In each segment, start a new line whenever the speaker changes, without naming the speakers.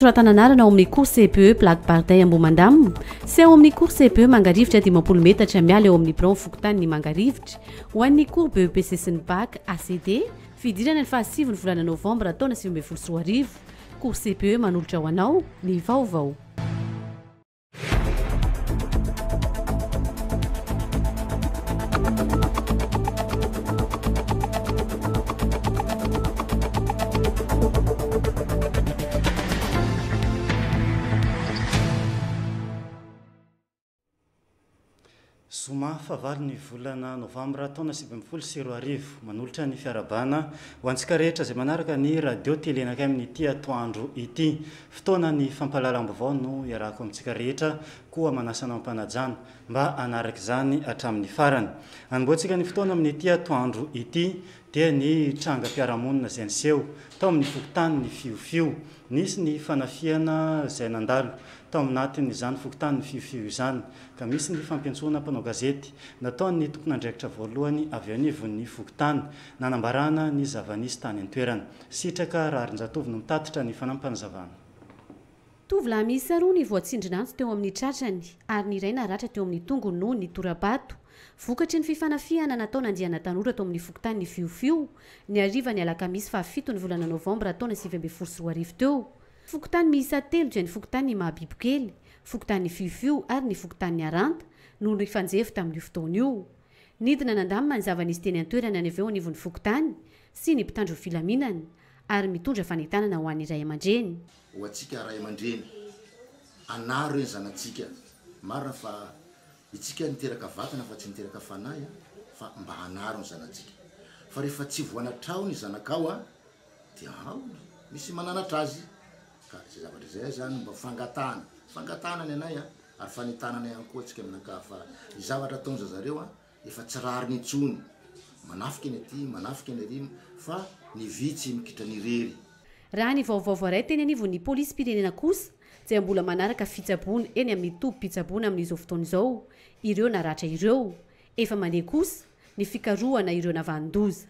soratananarana ao amin'ny cours CPE plaque barday Ambomandamina sy ao amin'ny cours CPE mangarivitra 10 metatra miala eo amin'ny bron fokotany ny mangarivitra ho an'ny cours BEPC sy ny bac ACD fidirana ny fahasivy ny volana novambra taona 2024 cours CPE manolotra ho anao ny vaovao.
Zoma fahavalo ny volana novambra taona 2024 manolotra ny fiarabana ho antsika rehetra izay manaraka ny radio télé anakay amin'ity atoandro ity. Fotoana ny fampahalalam-baovao no iarako amintsika rehetra koa manasana ampanajana mba anaraka izany hatramin'ny farany. Anomboantsika ny fotoana amin'ity atoandro ity dia ny trangam-piarahamonina izay niseho tao amin'ny fokotany ny fiofio. Nisy ny fanafiana izay nandalo tao aminatin'izany fokotany ny fiofio izany ka misy ny fampiantsoana mpanao gazety nataon'ny tompon'andraikitra voalohany avy ao anivon'ny fokotany nanambarana ny zavanisy tany an-toerana. Sitraka Raharinjatovy no mitatitra ny fanampanazavana.
Tovolahy miisa roa ny voatsindrinantso teo amin'ny tratrany ary ny iray naratra teo amin'ny tongony noho ny torabato. Vokatry ny fifanafihana natao nandiana tanora tao amin'ny fokotany ny fiofio ny ariva ny alakamisy 7 ny volana novambra taona 2024 teo. Fokotany miisa 3 dia ny fokotany ny mahabibokely, fokotany ny fiofio ary ny fokotany ny aranta no ny fanjefy tamin'io fotoana io. Nidina nandamina ny zavanisy teny an-toerana any avy eo anivon'ny fokotany sy ny mpitandro filaminany ary mitondra fanentanana ho an'ny ray aman-dreny.
Ho antsika ray aman-dreny anaro eny zanatsika marina fa itsika niteraka vatana fa tsy niteraka fanahy fa mba anaro ny zanatsika fa rehefa tsy voanatrao ny zanakao dia misy mananatra azy ka zay zavatra zay zany mba fangatahana ny anay ary fanentanana ihany koa atsika aminaka fa ny zavatra ataonza zareo efa tsy rariny intsony manafika ny aty manafika ny arino fa ny vitsy mikitra ny rery.
Raha ny Vaovao Rtn teny anivon'ny polisy pirenena kosa izay mbola manaraka fitsaboana eny amin'ny tobi-pitsaboana amin'izao fotoana izao ireo naratra ireo efa mandeha kosa ny fikarohana ireo navandoza.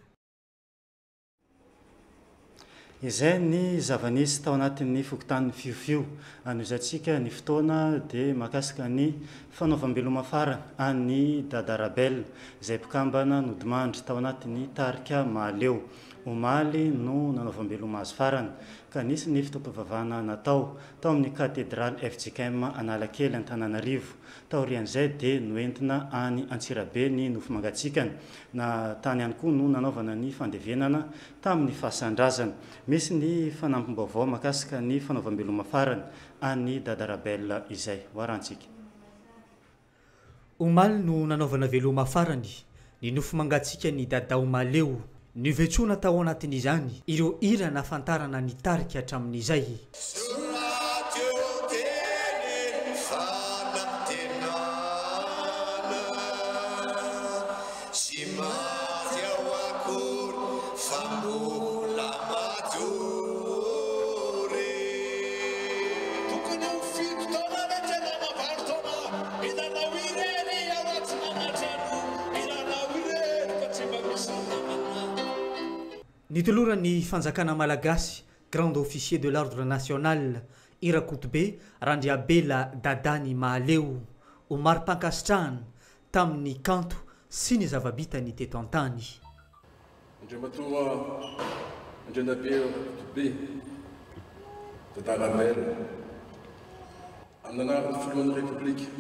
Izay ny zavanisy tao anatin'ny fokotany fiofio anoizantsika ny fotoana dia makasika ny fanaovam-beloma farany any dadarabel izay mpikambana nodimandry tao anatin'ny tarika maleo. Omaly no nanaovam-beloma azy farany ka nisy ny fitaopavavana natao tao amin'ny katedraly FJKM Analakely Antananarivo. Taorian'izay dia noentina any Antsirabe ny nofo mangatsikany na tany ihany koa no nanaovana ny fandevenana tamin'ny fahasandrazana. Misy ny fanampim-baovao makasika ny fanaovam-beloma farany any dadarabel izay hoarantsika.
Omaly no nanaovana veloma farany ny nofo mangatsika ny dada Omaleo. Ny vetsona tao anatin'izany ireo hira nafantarana ny tarika hatramin'izay. Nitoloran'ny fanjakana malagasy grand officier de l'ordre national Irakotobe Randriabela Dadany Mahaleo Omar Pankasitrahana tamin'ny kanto sy ny zavabitany teto an-tany.
Andriamatoa Andrianabela Irakotobe Dadarabela amin'ny anaran'ny filohan'ny Repoblika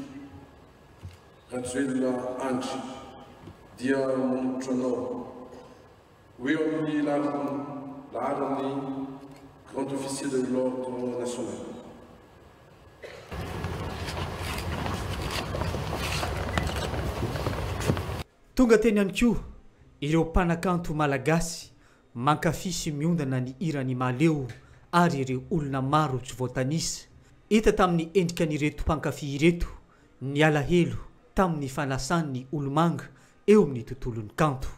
Rajoelina Andry dia manolotra anao oui, on est là, grand officier de l'ordre national.
Tonga teny ihany koa ireo mpanakanto malagasy mankafy sy miondana ny hirany maleo ary ireo olona maro tsy voatanisa hita tamin'ny endrika n'ireto mpankafy ireto ny alahelo tamin'ny fanasan'ny olomanga eo amin'ny tontolon'ny kanto.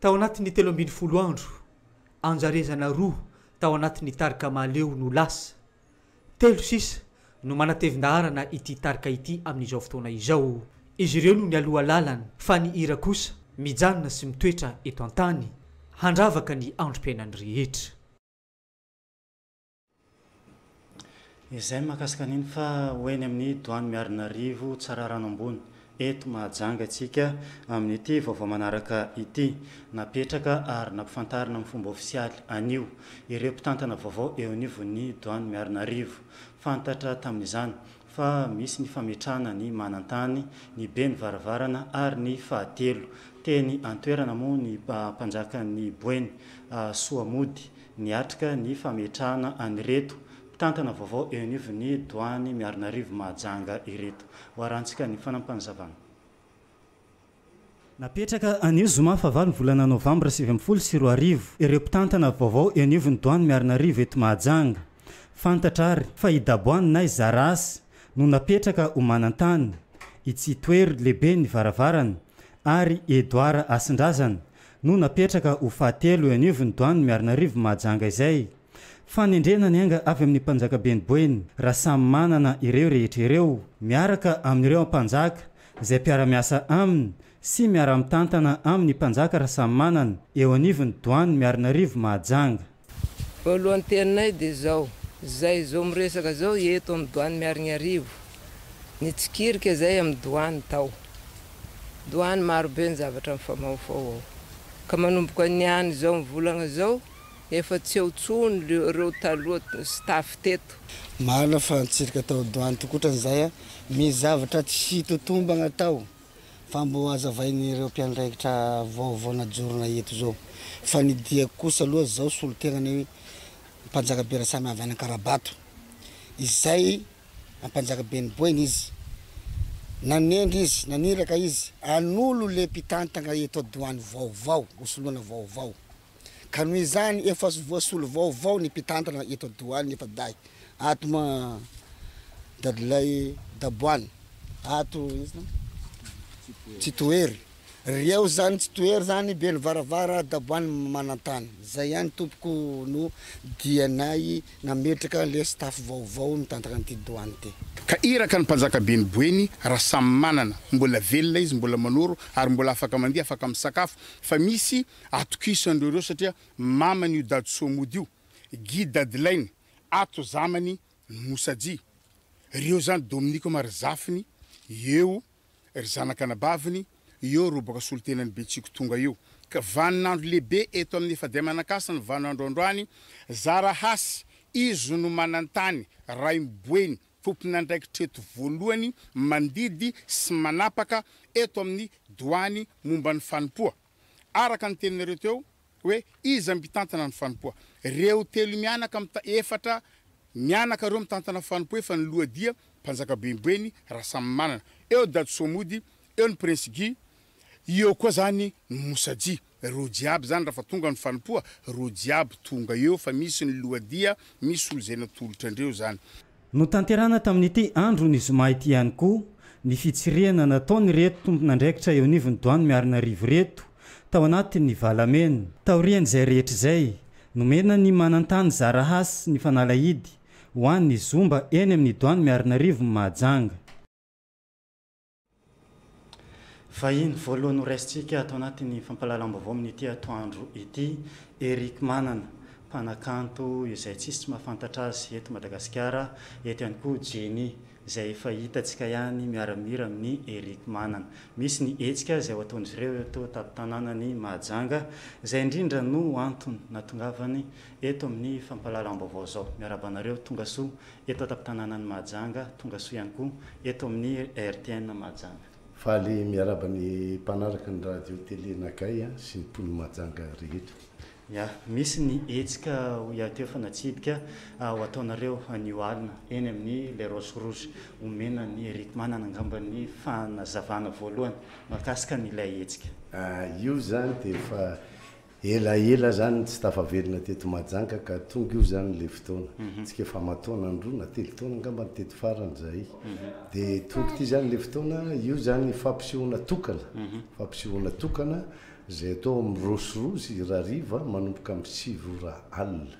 tao anatin'ny 3 andro anjarezana 2 tao anatin'ny tarika maleo no lasa 3 sisa no manatevin-daharana ity tarika ity amin'izao fotoana izao. Izy ireo no ny aloha lalana fa ny hira kosa mijanona sy mitoetra eto an-tany handravaka ny androm-piainany rehetra.
Izay mahakasika an'iny fa hoeny amin'ny doany miarina rivo tsara rano ambony eto mahajanga antsika amin'ity vaovao manaraka ity napetraka ary nampifantarina amin'ny fomba ofisialy anio ireo mpitantana vaovao eo anivon'ny doany miarina rivo fantatra tamin'izany fa misy ny fametrana ny manantany ny be ny varavarana ary ny fahatelo teny antoerana moa ny mpanjaka ny boeny soamody niatrika ny fametrana anyreto mpitantana vaovao eo anivon'ny doany miarina rivo mahajanga ireto hoarantsika ny fanampanazavana. Napetraka anio zoma fahavalo volana novambra 2024 ireo mpitantana vaovao eo anivon'ny doany miarina rivo eto mahajanga fantatra ary fa idaboany na izarasy no napetraka ho manantany itsitoery lehibe ny varavarana ary Edoara Asindrazana no napetraka ho fahatelo eo anivon'ny doany miarina rivo mahajanga izay fanendrena ny anga avy amin'ny mpanjaka beny boeny raha samy manana ireo rehetra ireo miaraka amin'ireo mpanjaka izay mpiara-miasa aminy sy miara-mitantana amin'ny mpanjaka raha samy manana eo anivon'ny doany miarina rivo mahajanga.
Voalohany teninay dia zao zay zao miresaka zao eto amin'ny doany miarina rivo nitsikirika zay amin'ny doany tao doany marobe ny zavatra mifamaofao ao ka manomboka niany zao mivolagna zao efa tsy eo tsony ireo taloha staff teto
marina fa nitsirika tao doany tokotran'izay misy zavatra tsy totombagna tao fa mbo azavain'ireo mpiandraikitra vaovao najorona eto zao fa ny diako kosa aloha zao solotegnany mpanjaka be rasamy avy any Karabato izay mpanjaka be ny boeny izy nanendry izy naniraka izy an'olo le mpitantana eto doany vaovao osoloana vaovao ka noho izany efa voasolo vaovao ny mpitantana eto doany efa day ato ma dadilay daboany ato izy tsitoery reo zany tsitoery zany be ny varavara daboany manantany zay ihany tompoko no dianay nametraka le staff vaovao mitantaka an'ity doany ty
ka iraka ny mpanjaka be ny boeny raha samy manana mbola velona izy mbola manoro ary mbola afaka mandeha afaka misakafo fa misy atokisandreo satria mamany io dady somody io gidadilainy ato zamany mosaji reo zany Dominiko Marzafiny eo ry zanakanabaviny eo ro baka solotenany Betsiko tonga eo ka vaninandro lehibe eto amin'ny efadia manakasana vaninandro androany zara hasy izy no manantany ray miboeny tompon'andraikitra eto voalohany mandidy sy manapaka eto amin'ny doany momba ny fanompoa araka ny teninareo teo hoe izy mitantana ny fanompoa reo telo mianaka efatra mianaka reo mitantana fanompoa efa ny lohadia mpanjaka bemboeny raha samy manana eo dady somody eo ny Prince Guy eo koa zany ny Mosaji ro jiaby zany raha fa tonga ny fanompoa ro jiaby tonga eo fa misy ny lohadia misy olo zay natolotra andreo zany
no tanterana tamin'ity andro ny zoma ity ihany koa ny fitsirihana nataony reto tompon'andraikitra eo anivon'ny doany miarina rivo reto tao anatin'ny valamena taorian'izay rehetra izay nomena ny manantany zara hasy ny fanalahidy ho an'ny zomba eny amin'ny doany miarina rivo mahajanga. Fa iny voalohany ho raisitsika atao anatin'ny fampalalam-baovao amin'ity atoandro ity Eric Manana mpanakanto izay tsisy mahafantatra azy eto Madagasikara eto ihany koa Jenny izay efa hitantsika ihany miaramira amin'ny Eric Manana misy ny hetsika izay ho ataon'izy ireo eto tampon-tanànany Mahajanga izay indrindra no antony natongavany eto amin'ny fampalalam-baovao zao miarabanareo tonga soa eto tampon-tanànany Mahajanga tonga soa ihany koa eto amin'ny RTN Mahajanga
faly miarabany mpanaraka ny radio télé nakay sy ny mpolo Mahajanga rehetra.
Ya, misy ny hetsika teo fa natsidika ho ataonareo anio alina eny amin'ny le Rose Rouge omena ny Eric Manana angambany fanazavana voalohany makasika n'ilay hetsika.
Io zany dia fa ela zany tsy tafavelona teto Mahajanga ka tonga io zany le fotoana tsika efa mataona andro na telo taona angamba teto farany zay dia tonga ity zany le fotoana io zany fampisehoana tokana zay atao ami'rosirosy rahariva manomboka amy 6 ora alina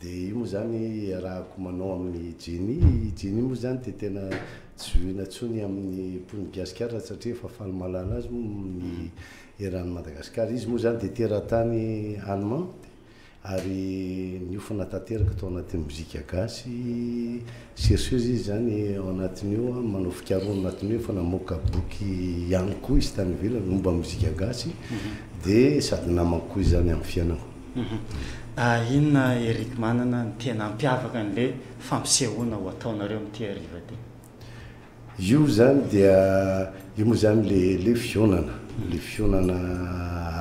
dia io moa zany rahako manao amin'ny jeny moa zany dia tena tsy zoina tsony amin'ny pony gasikara satria efa faly malala azy ny eran'ny Madagasikara izy moa zany dia teratany allemand ary niofana tanteraka tao anatin'ny mozika gasy chercheuse izy zany ao anatin'io manao fikaroana anatin'io efa namoaka boky ihany koa izy tany ivelany momba mozika gasy dia sady namako koa zany amin'ny fiainako.
Inona Eric manana ny tena ampiavaka an'le fampisehoana ho ataonareo amin'ity hariva ty?
Io zany dia io moa zany le fionana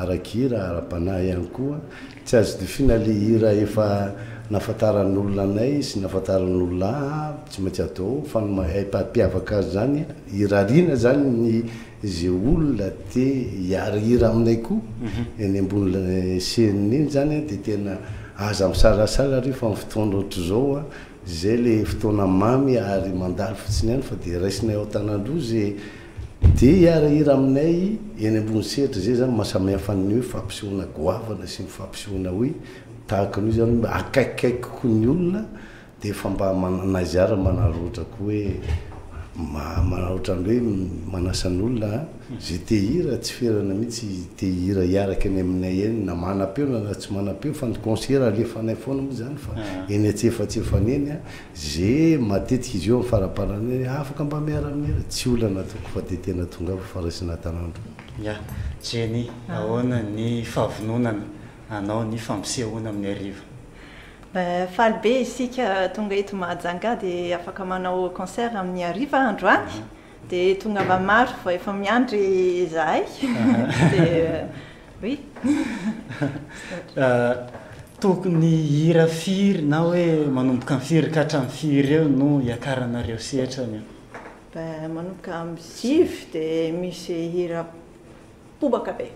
arak'hira ara-panahy ihany koa tsy azo difina le hira efa nafantaran'olona anay sy nafantaran'olona tsy maintsy atao fa mampiavaka azy zany hirariana zany ny zay olona te hiarahira aminay koa eny ambony seniny zany dia tena aza misarasara rehefa amin'ny fotoana ohatry zao zay le fotoana mamy ary mandalo fotsiny ihany fa dia raisinay ao tanandrozy dia hiarahira aminay eny ambony sehatra zay zany mahasamihafa ny hoe fampisehoana goavana sy ny fampisehoana hoe tahaka an'io zany akaikikaiky koa ny olona dia efa mba manazara manaroatra koa hoe manaroatra ny hoe manasa ny olona zay te hira tsy ferana mihitsy te hira hiaraka eny aminay eny na manam-peo na tsy manam-peo fa ny concert alefanay foana moa zany fa eny atsefatsefany eny zay matetika izy eo amin'ny faraparany afaka mba miara amin'era tsy olana toko fa dia tena tonga fa faraisina tanandro.
Ya Jenny, ahoana ny fahavononana anao ny fampisehoana amin'ny hariva?
Faly be isika tonga eto Mahajanga dia afaka manao concert amin'ny hariva androany dia tonga mba maro fa efa miandry izahay dia oui.
Tokony hira firy na hoe manomboka amin'ny firy ka hatramin'ny firy eo no hiakaranareo sehatra ny
manomboka amin'ny 5 dia misy hira pobaka be.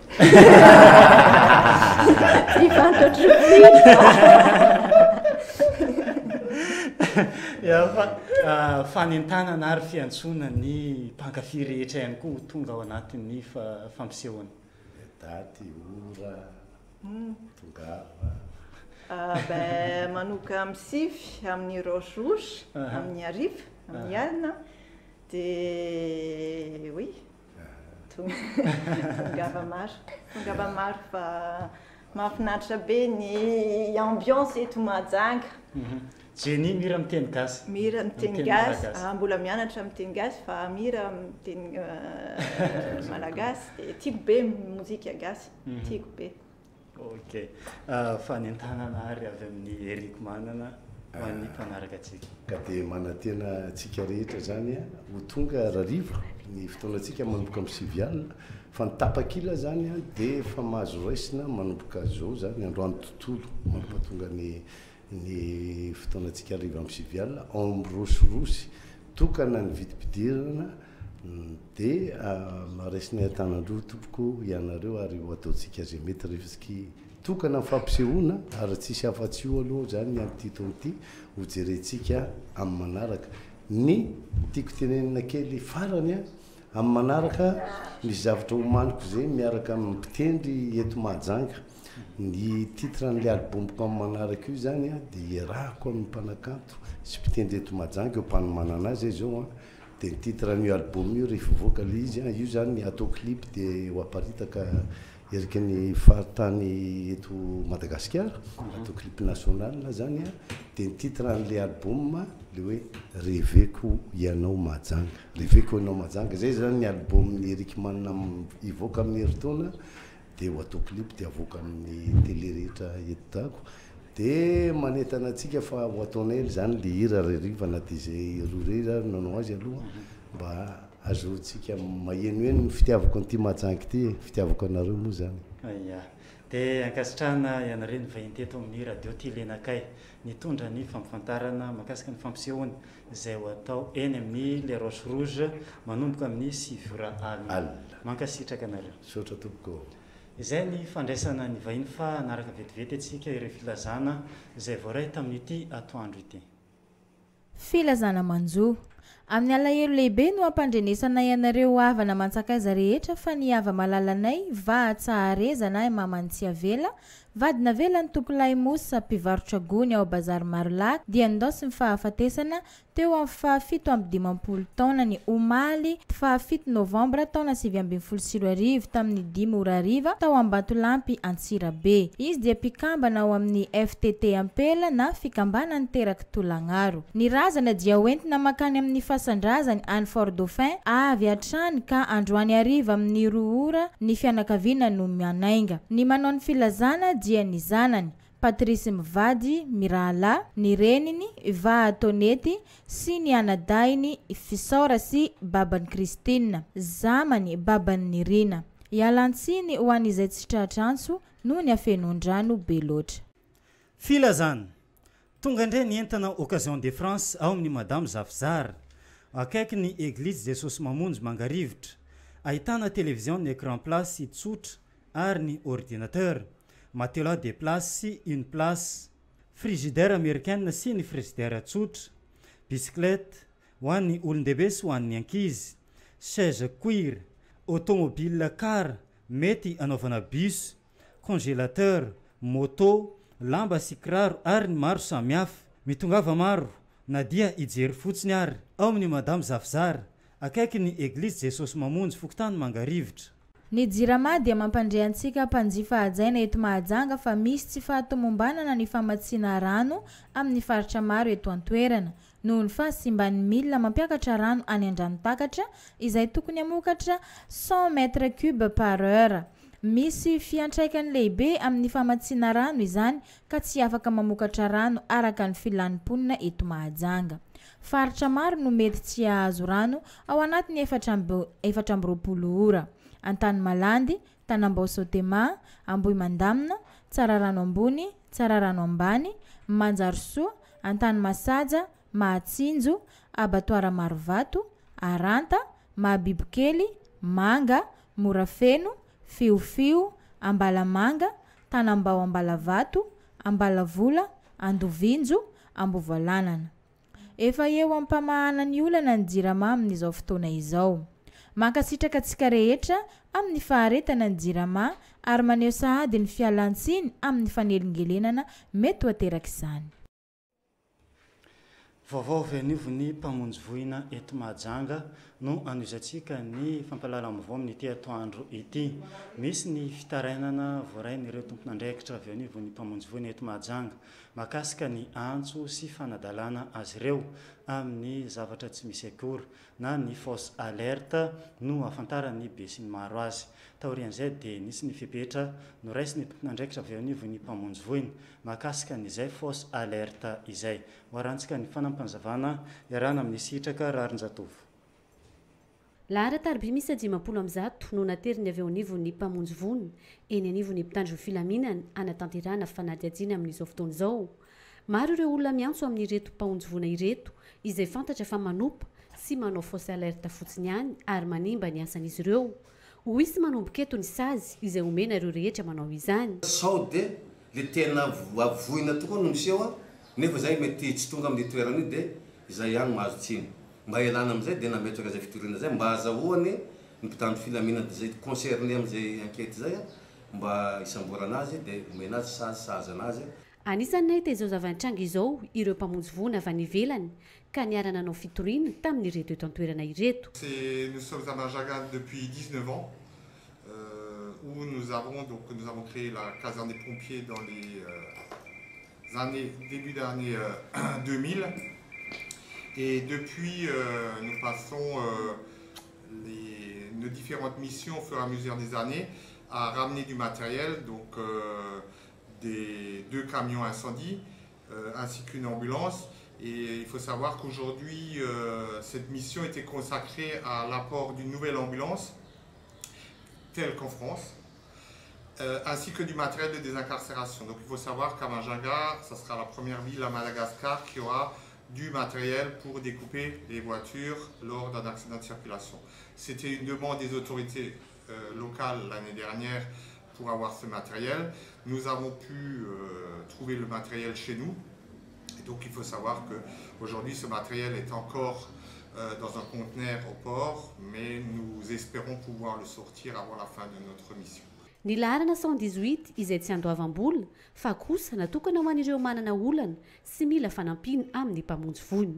Fanentanana ary fiantsona ny mpankafy rehetra ihany koa tonga ao anatin'ny fampisehoana.
Daty, ora, tongava.
Manomboka amin'ny 6 amin'ny Roche amin'ny hariva amin'ny alina dia oui tongava maro fa mahafinaritra be ny ambiance eto Mahajanga.
Jenny mira miteny gasy.
Mira miteny gasy, mbola mianatra miteny gasy fa mira miteny malagasy dia tiako be mozika gasy, tiako be.
Ok, fanentanana ary avy amin'ny Eric manana ho an'ny mpanaraka atsika.
Ka dia manantena antsika rehetra zany ho tonga rariva ny fotoanantsika manomboka amin'ny 7 alina fa ny tapakila zany dia efa mahazo raisina manomboka zao zany androany tontolo mampatonga ny fotoanantsika hariva amin'ny 7 alina ao amin'ny rosirosy tokana ny vidim-pidirana dia raisina tanandro tompoko ianareo ary ho ataontsika zay mety rehefatsika tokana amin'ny fampisehoana ary tsisy afa-tsy io aloha zany ny amin'ny titony ho jerentsika amin'ny manaraka ny tiako tenenina kely farany amin'ny manaraka misy zavatra homaniko zay miaraka amin'ny mpitendry eto Mahajanga ny titre n'le albomko amin'ny manaraka io zany dia iarahako amin'ny mpanakanto sy mpitendry eto Mahajanga eo mpanomanana azy zao dia ny titre n'io album io rehefa voaka le izy io zany atao clip dia ho aparitaka eriky ny faritany eto Madagasikara atao clip national zany dia ny titre n'le album le hoe reveko ianao Mahajanga, reveko ianao Mahajanga zay zany ny album ny Eric manana ivoaka amin'ny heritaona dia ho atao clip dia avoaka amin'ny télé rehetra etako dia manentana antsika fa ho ataonay zany le hira rariva na dia zay roa nanao azy aloha mba azotsika mahenoheno ny fitiavako an'ity Mahajanga ity fitiavako anareo moa zany.
Dia ankasitrahana ianareo ny vahinteto amin'ny radio telenakay nitondra ny fampifantarana mahakasika ny fampisehoana izay ho atao eny amin'ny le Roche Rouge manomboka amin'ny 7 ora alina. Mankasitraka anareo.
Sotra tompoko.
Izay ny fandraisana ny vahiny fa anaraka vetivety atsika ireo filazana izay voaray tamin'ity atoandro ity.
Filazana manjo Amin'ny alahelo lehibe no ampandrenesana ianareo havana mantsakaiza rehetra fa ny hava malalanay va tsaharezana mamantsy avela vadina vela ny tompolay mosa mpivarotra gony ao bazary Marolak dia ndosy ny fahafatesana teo amin'ny fahafito amby 15 taona ny omaly 7 Novambra taona 2024 tamin'ny 10 ora hariva tao Ambatolampy Antsirabe. Izy dia mpikambana ao amin'ny FTT Ampela na fikambana ny teraky Tolagnaro. Ny razana dia hoentina makany amin'ny fasandrazany any Fort Dauphin avy hatrany ka androany hariva amin'ny 2 ora ny fianakaviana no manainga. Ny manao ny filazana dia ny zanany Patrice Mivady Mirala, ny reniny Va Tonety sy ny anadainy Fisora sy babany Christine, zamany babany Nirina. Ialantsiny ho an'izay tsy tratranso no ny afenondrano be loatra.
Filazana tonga indray ny entana Occasion de France ao amin'ny Madame Zafzar akaiky ny Église Jesosy Mamonjy Mangarivitra, ahitana télévision ny écran place tsotra ary ny ordinateur, matelas de place sy une place, frigidaire américaine sy ny frigidaire tsotra, bicyclette ho an'ny olon-dehibe sy ho an'ny ankizy, chaise cuir, automobile car mety anaovana bus, congélateur, moto, lamba sy kiraro ary ny maro samihafa. Mitongava maro na dia ijery fotsiny ary ao amin'ny Madame Zafzar akaiky ny Église Jesosy Mamonjy Fokontany Mangarivitra.
Ny jirama dia mampandrehantsika mpanjifa hajaina eto Mahajanga fa misy tsy fahatomombanana ny famatsiana rano amin'ny faritra maro eto an-toerana noho ny fahasimban'ny milina mampiakatra rano any an-dranotakatra izay tokony hamokatra 100 mètres cubes par heure. Misy fiantraikany lehibe amin'ny famatsiana rano izany ka tsy afaka mamokatra rano araka ny filan'ny mponina eto Mahajanga. Faritra maro no mety tsy ahazo rano ao anatin'ny 420 ora. Antany Malandy, Tanambao Sotema, Ambohimandamina, Tsararano ambony, Tsararano ambany, Manjarisoa, Antany Masaja, Mahatsinjo, Abattoara Marovato, Aranta, Mahabibikely, Manga, Morafeno, Fiofio, Ambalamanga, Tanambao Ambalavato, Ambalavola, Andovinjo, Ambovoalanana. Efa eo ampamahana ny olana ny jirama amin'izao fotoana izao. Mankasitraka antsika rehetra amin'ny faharetana ny jirama ary maneho sahady ny fialantsiny amin'ny fanelingelenana mety ho ateraka izany.
Vaovao venivo ny mpamonjy voina eto Mahajanga no anizantsika ny fampalalam-baovao amin'ity atoandro ity. Misy ny fitarainana voarain'ireo tompon'andraikitra venivo ny mpamonjy voina eto Mahajanga makasika ny antso sy fanadalana azy ireo amin'ny zavatra tsy misy akory na ny fausse alerte no afantarany be sy ny maro azy. Taorian'izay dia nisy ny fipetra no raisy ny tompon'andraikitra venivo ny mpamonjy voina makasika n'izay fausse alerte izay. Hoarantsika ny fanampanjavana iarana amin'ny sitraka rarin-jatovo.
Lahara tarby misy 50 no nateriny avy ao anivon'ny mpamonjy voina eny anivon'ny mpitandro filaminana anatanterana fanadihadiana amin'izao fotoana izao. Maro ireo olona miantso amin'ireto mpamonjy voina ireto izay fantatra fa manompa sy manao fausse alerte fotsiny ihany ary manimba ny asan'izy ireo. Ho isy manomboka eto ny sazy izay omena ireo rehetra manao izany.
Sao de le tena voina tokoa no miseho nefa zay mety tsy tonga amin'ny toerana io dia izay ihany mahazo tsiny. Mba ialana amin'izay dia nametraka izay fitoriana zay mba azahoany ny mpitandro filaminana izay concerné amin'izay enquête zay mba isamborana azy dia omena azy sahaza anazy.
Anisan'ny nahita izao zava-nitranga izao ireo mpamonjy voina avy any ivelany ka niara nanao fitoriana tamin'ireto eto an-toerana ireto.
Nous sommes à Mahajanga depuis 19 ans où nous avons créé la caserne des pompiers dans les début d'année 2000 et depuis nous passons nos différentes missions au fur et à mesure des années à ramener du matériel, donc des 2 camions incendie ainsi qu'une ambulance. Et il faut savoir qu'aujourd'hui cette mission était consacrée à l'apport d'une nouvelle ambulance telle qu'en France, ainsi que du matériel de désincarcération. Donc il faut savoir qu'à Mahajanga, ça sera la première ville à Madagascar qui aura du matériel pour découper les voitures lors d'un accident de circulation. C'était une demande des autorités locales l'année dernière pour avoir ce matériel. Nous avons pu trouver le matériel chez nous. Et donc il faut savoir qu'aujourd'hui ce matériel est encore dans un conteneur au port, mais nous espérons pouvoir le sortir avant la fin de notre mission.
Ny laharana 118 izay tsy andoavam-bola fa kosa natokana ho an'ireo manana olana sy mila fanampiny amin'ny mpamonjy voiny.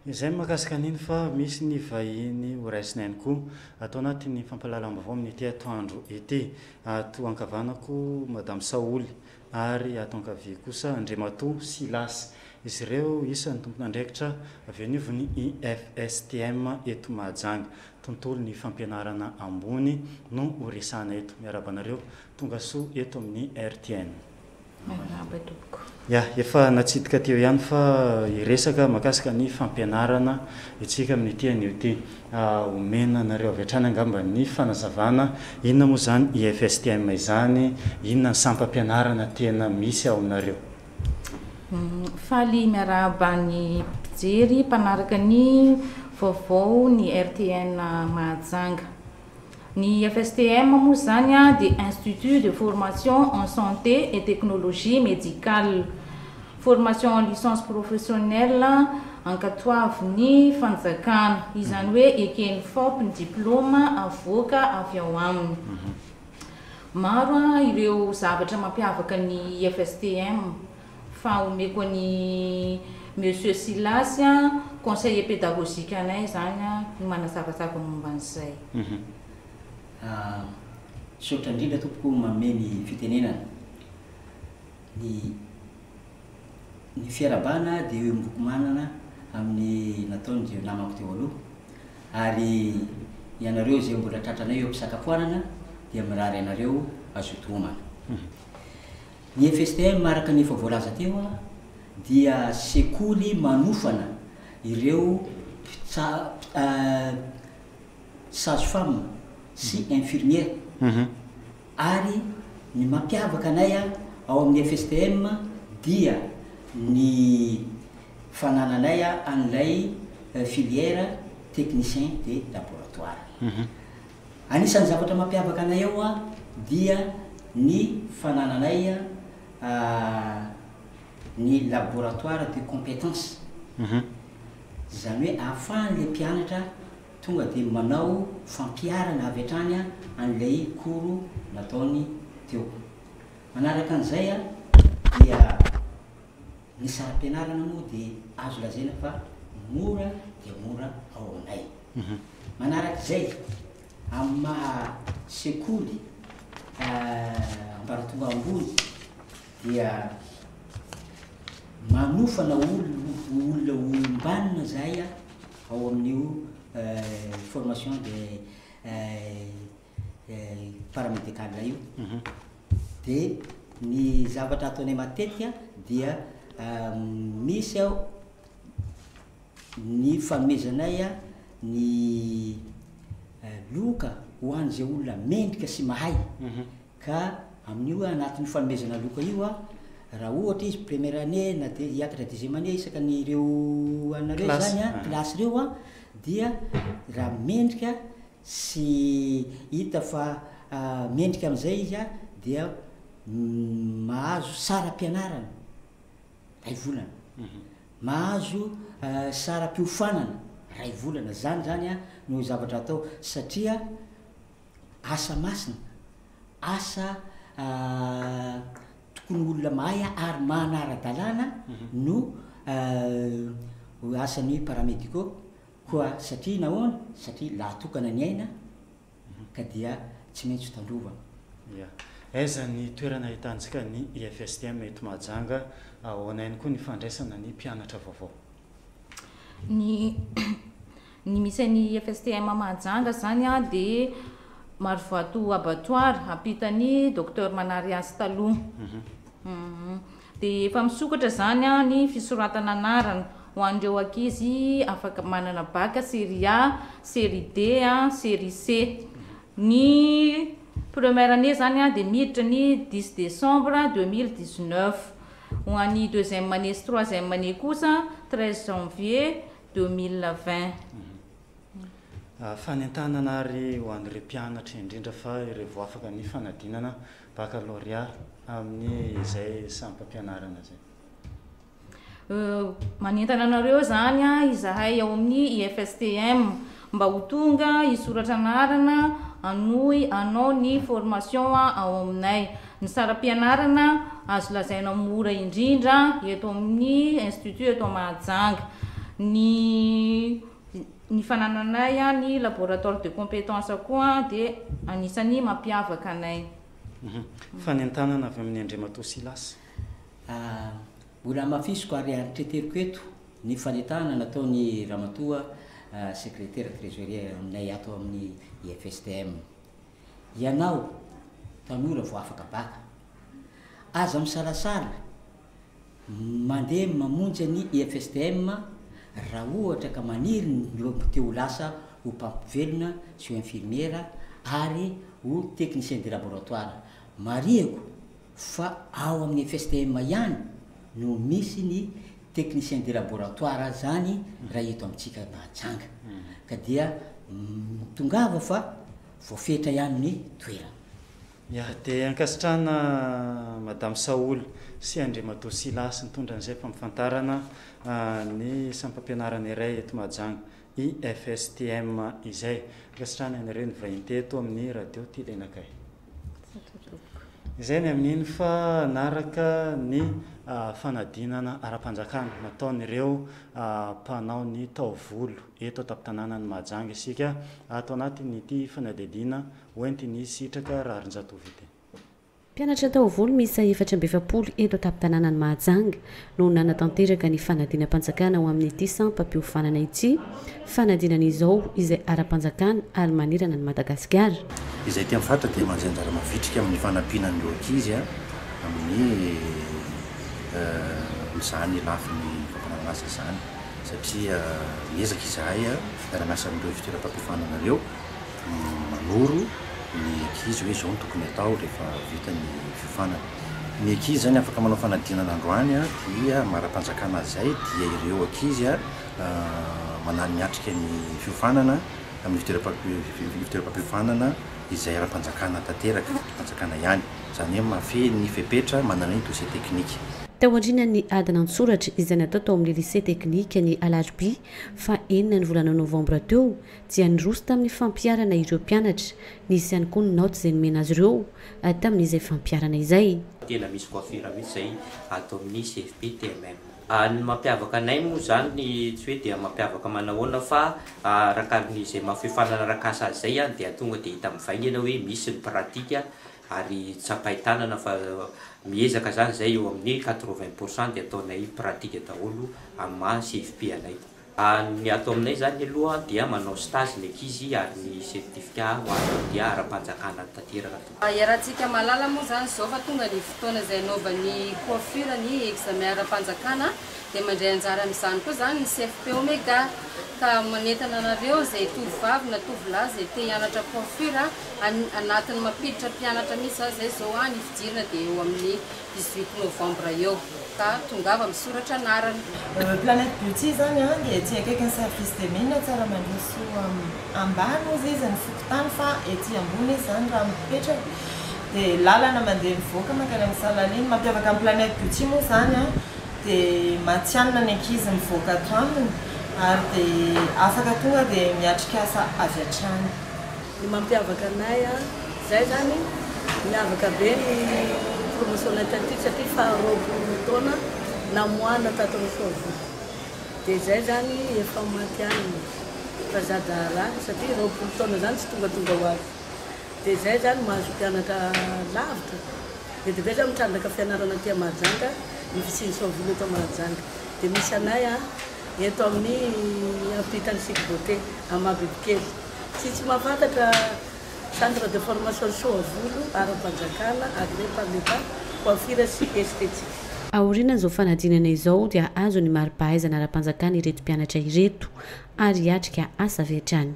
Izay mahakasika an'iny fa misy ny vahiny ho raisina ihany koa atao anatin'ny fampalalam-baovao amin'ity atoandro ity. Ato ankavanako Madame Saoly ary ato ankavia kosa Andriamatoa Silasy. Izy ireo isan'ny tompon'andraikitra avy anivon'ny IFSTM eto Mahajanga. Tontolo ny fampianarana ambony no horesana eto. Miaraba anareo tonga soa eto amin'ny RTN. Ya, efa natsidika teo ihany fa iresaka makasika ny fampianarana itsika amin'ity anio ity. Omena anareo avy hatrany angamba ny fanazavana inona moa zany IFSTM izany, inona ny sampam-pianarana tena misy ao aminareo.
Faly miaraba ny mpijery mpanaraka ny vaovao ny RTN Mahajanga. Ny FSTM moa zany dia Institut de formation en santé et technologie médicale, formation en licence professionnelle ankatoavin'ny fanjakana, izany hoe ekeny fop ny diplôme avoaka avy ao aminy. Maro ireo zavatra mampiavaka ny FSTM, fa omeko ny Monsieur Silas, conseiller pédagogique anay zany no manazavazava momba an'izay.
Sotra indrindra tompoko mameny fitenenana. Ny fiarabana dia eo mboko manana amin'ny nataony dia namako teo aloha, ary ianareo izay mbola tratranay eo ampisakafoanana dia mirary ianareo azotomana. Ny FSTM maraka ny efa voalaza teo dia sekoly manofana ireo sage-femme sy infirmière. Ary ny mampiavaka anay ao amin'ny FSTM dia ny fanananay an'ilay filière technicien de laboratoire. Anisan'ny zavatra mampiavaka anay ao dia ny fanananay ny laboratoire de compétence. Zany hoe ahafahan'ilay mpianatra tonga dia manao fampiarana avy hatrany an'ilay koro nataony teo. Manaraka an'izay dia ny saram-pianarana moa dia azo lazaina fa mora dia mora ao aminay. Manaraka izay amin'ny maha sekoly ambaratonga ambony dia manofana olona olombanina zahay ao amin'io formation de paramédicale io. Dia ny zavatra ataonay matetika dia misy ao ny fanomezanay ny loka ho an'izay olona mendrika sy mahay. Ka amin'io anatin'ny fanomezana loka io raha ohatra izy première année na dia hiakatra deuxième année isaka nyreo anareo zany classe reo dia raha mendrika sy hita fa mendrika amin'izay izy dia mahazo saram-pianarana ray volana, mahazo saram-piofanana ray volana. Zany no zavatra atao satria asa masina, asa tokony olona mahay ary manara-dalàna no asan'ny paramédicaux koa, satria nahoana? Satria lahatokana ny aina ka dia tsy maintsy tandrova.
Aiza ny toerana ahitantsika ny IFSTM eto Mahajanga, ao anainy koa ny fandraisana ny mpianatra vaovao.
Ny misy ny FSTM Mahajanga zany dia Marovato abattoir ampitany Docteur Manarias taloha. Dia efa misokatra zany ny fisoratana anarana ho an'ireo ankizy afaka manana bac série A, série D, série C. Ny première année zany dia miditra ny 10 décembre 2019. Ho an'ny deuxième année sy troisième année kosa 13 janvier 2020.
Fanentanana ary ho an'ireo mpianatra indrindra fa ireo vao afaka ny fanadinana baccalauréat amin'ny izay sampam-pianarana zay.
manentana anareo zany a izahay ao amin'ny IFSTM mba ho tonga isoratra anarana anoy anao ny formation ao aminay. Ny saram-pianarana azo lazaina mora indrindra eto amin'ny institut eto Mahajanga. Ny fanananay ny laboratoire de compétence koa dia anisany mampiavaka anay.
Fanentanana avy amin'ny Andriamatoa Silasy.
Mbola mafisiko ary anitreteriko eto ny fanentanana nataony Ramatoa secrétaire trésorier aminay ato amin'ny IFSTM. Ianao tanora vao afaka baka, aza misalasala mandeha mamonjy ny IFSTM raha ohatra ka maniry ny teo lasa ho mpampivelona sy ho infirmiera ary ho technicien de laboratoire. Mariako fa ao amin'ny IFSTM ihany no misy ny technicien de laboratoire zany raha eto amintsika Mahajanga. Ka dia tongava fa voafetra ihany ny toerana.
Ya, dia ankasitrana Madame Saoul sy Andriamatoa Silasy nitondra an'izay fampifantarana ny sampampianarana iray eto Mahajanga IFSTM izay. Ankasitrana anareo ny vahiny eto amin'ny radio Telenakay. Izay ny amin'iny fa naraka ny fanadinana ara-panjakana nataon'ireo mpanao ny taovolo eto an-tampon-tanànan'ny Mahajanga isika ato anatin'ity fanadihadiana hoentiny sitraka Rarinjatovity.
Mpianatra taovolo misy 420 eto an-tampon-tanànan'ny Mahajanga no nanatanteraka ny fanadinam-panjakana ho amin'ity sampam-piofanana ity. Fanadinan'izao izay ara-panjakana ary manirana ny Madagasikara.
Izay tia mifatra dia manjanjara mavitrika amin'ny fanampianan'ireo ankizy amin'ny izany lafiny fampananasa zany satria miezaka izahay miara-miasa amin'ireo fitoeram-pampifanana manoro ny ankizy hoe zao no tokony atao rehefa vita ny fiofanana. Ny ankizy zany afaka manao fanadinana androany dia mara-panjakana zay dia ireo ankizy manary miatrika ny fiofanana amin'ny fitoeram-pampifanana izay ara-panjakana tanteraka panjakana ihany. Zany hoe mafy ny fepetra manana ny dossier teknika.
Tao andrina ny adina antsoratra izay natao tao amin'ny lycée teknika ny Alajby fa 9 ny volana Novambra teo dia niroso tamin'ny fampiarana ireo mpianatra. Nisy ihany koa ny naoty izay nomena azy ireo tamin'izay fampiarana izay.
Tena misy coiffure mihitsy izay atao amin'ny CFP TMM. Ny mampiavaka anay moa zany tsy hoe dia mampiavaka manahoana fa arakarn'izay mafiofanana rakasa azy zay dia tonga dia hita mivaingana hoe misy ny pratika ary tsapahitanana fa miezaka zany zay eo amin'ny 80% dia ataonay pratika daholo amin'ny CFP anay. Ny atao aminay zany aloha dia manao stage ny ankizy ary ny certificat ho azy dia ara-panjakana tanteraka.
Iarahantsika malala moa zany zao fa tonga ny fotoana izay anaovan'ny coiffure ny examen ara-panjakana dia mandray anjara amin'izany koa zany ny CFP Omega ka manentana anareo izay tovovavy na tovolahy izay te hianatra coiffure anatin'ny mampiditra mpianatra mihitsy zay zao ny fidirana dia eo amin'ny 18 Novambra eo ka tongava misoratra anarana.
Planète Beauty zany dia ety akaiky ny service de mine tsara mandroso ambany ozy izy ny fokotany fa ety ambony izy zany raha mipetraka dia lalana mandeha mivoaka mankany amin'ny salany iny. Mampiavaka amin'ny Planète Beauty moa zany dia matsianina ny ankizy mivoaka ato aminy ary dia afaka tonga dia miatrika asa avy hatrany.
Ny mampiavaka anay zay zany miavaka be ny promotion taty satria faharoapolo taona namoana tato ny soavolo dia zay zany efa maty any fa zadaraha satria roapolo taona zany tsy tonga ho azy dia zay zany mahazo mpianatra lavitra dia be zany mitrandraka fianarana aty Mahajanga ny fisiny soavolo eto Mahajanga dia misy anay eto amin'ny ampitany Sikibote amabibikely tsy mahafantatra centre de formation soavolo ara-panjakana agré par l'État coiffure sy esthétique.
Aoriana izao fanadinana izao dia azo ny mari-pahaizana ara-panjakana ireto mpianatra ireto ary hiatrika asa avy hatrany.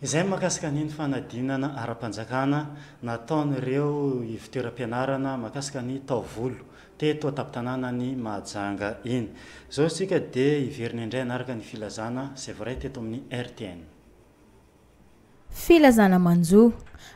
Izay mahakasika ny fanadinana ara-panjakana nataon'ireo fitoeram-pianarana mahakasika ny taovolo teto an-tampon-tanànan'ny Mahajanga iny. Zao isika dia hiverina indray anaraka ny filazana c'est vrai teto amin'ny RTN.
Filazana manjo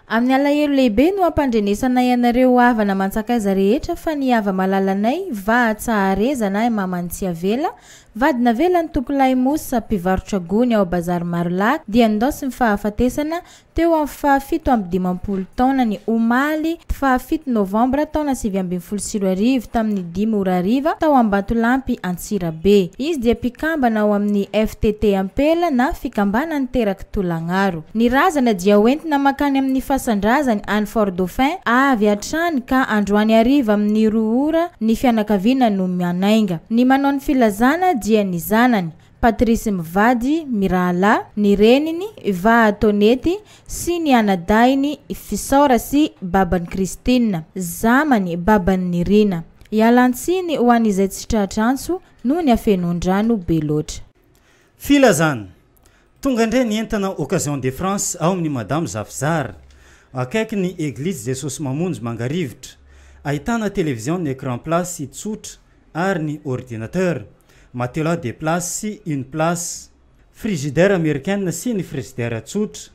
Amin'ny alahelo lehibe no ampandrenesana ianareo havana mantsakaiza rehetra fa ny hava malalanay va tsaharezana mamantsy avela vadina vela ny tompolay mosa mpivarotra gony ao bazary Marolak dia ndosy ny fahafatesana teo amin'ny fahafito amby 15 taona ny omaly 7 Novambra taona 2024 tamin'ny 10 ora hariva tao Ambatolampy Antsirabe. Izy dia mpikambana ao amin'ny FTT Ampela na fikambana niteraky Tolagnaro. Ny razana dia hoentina makany amin'ny fasandrazany any Fort Dauphin avy hatrany ka androany hariva amin'ny 2 ora ny fianakaviana no mianainga. Ny manao ny filazana dia ny zanany Patrice Mivady Mirala, ny reniny Va Tonety sy ny anadainy Fisora sy babany Christine, zamany babany Nirina. Ialantsiny ho an'izay tsy tratranso no ny afenondrano be loatra.
Filazana tonga ndray ny entana Occasion de France ao amin'ny Madame Zafzar akaiky ny Église Jesosy Mamonjy Mangarivitra, ahitana télévision ny écran place sy tsotra ary ny ordinateur, matelas de place sy une place, frigidaire américaine sy ny frigidaire tsotra,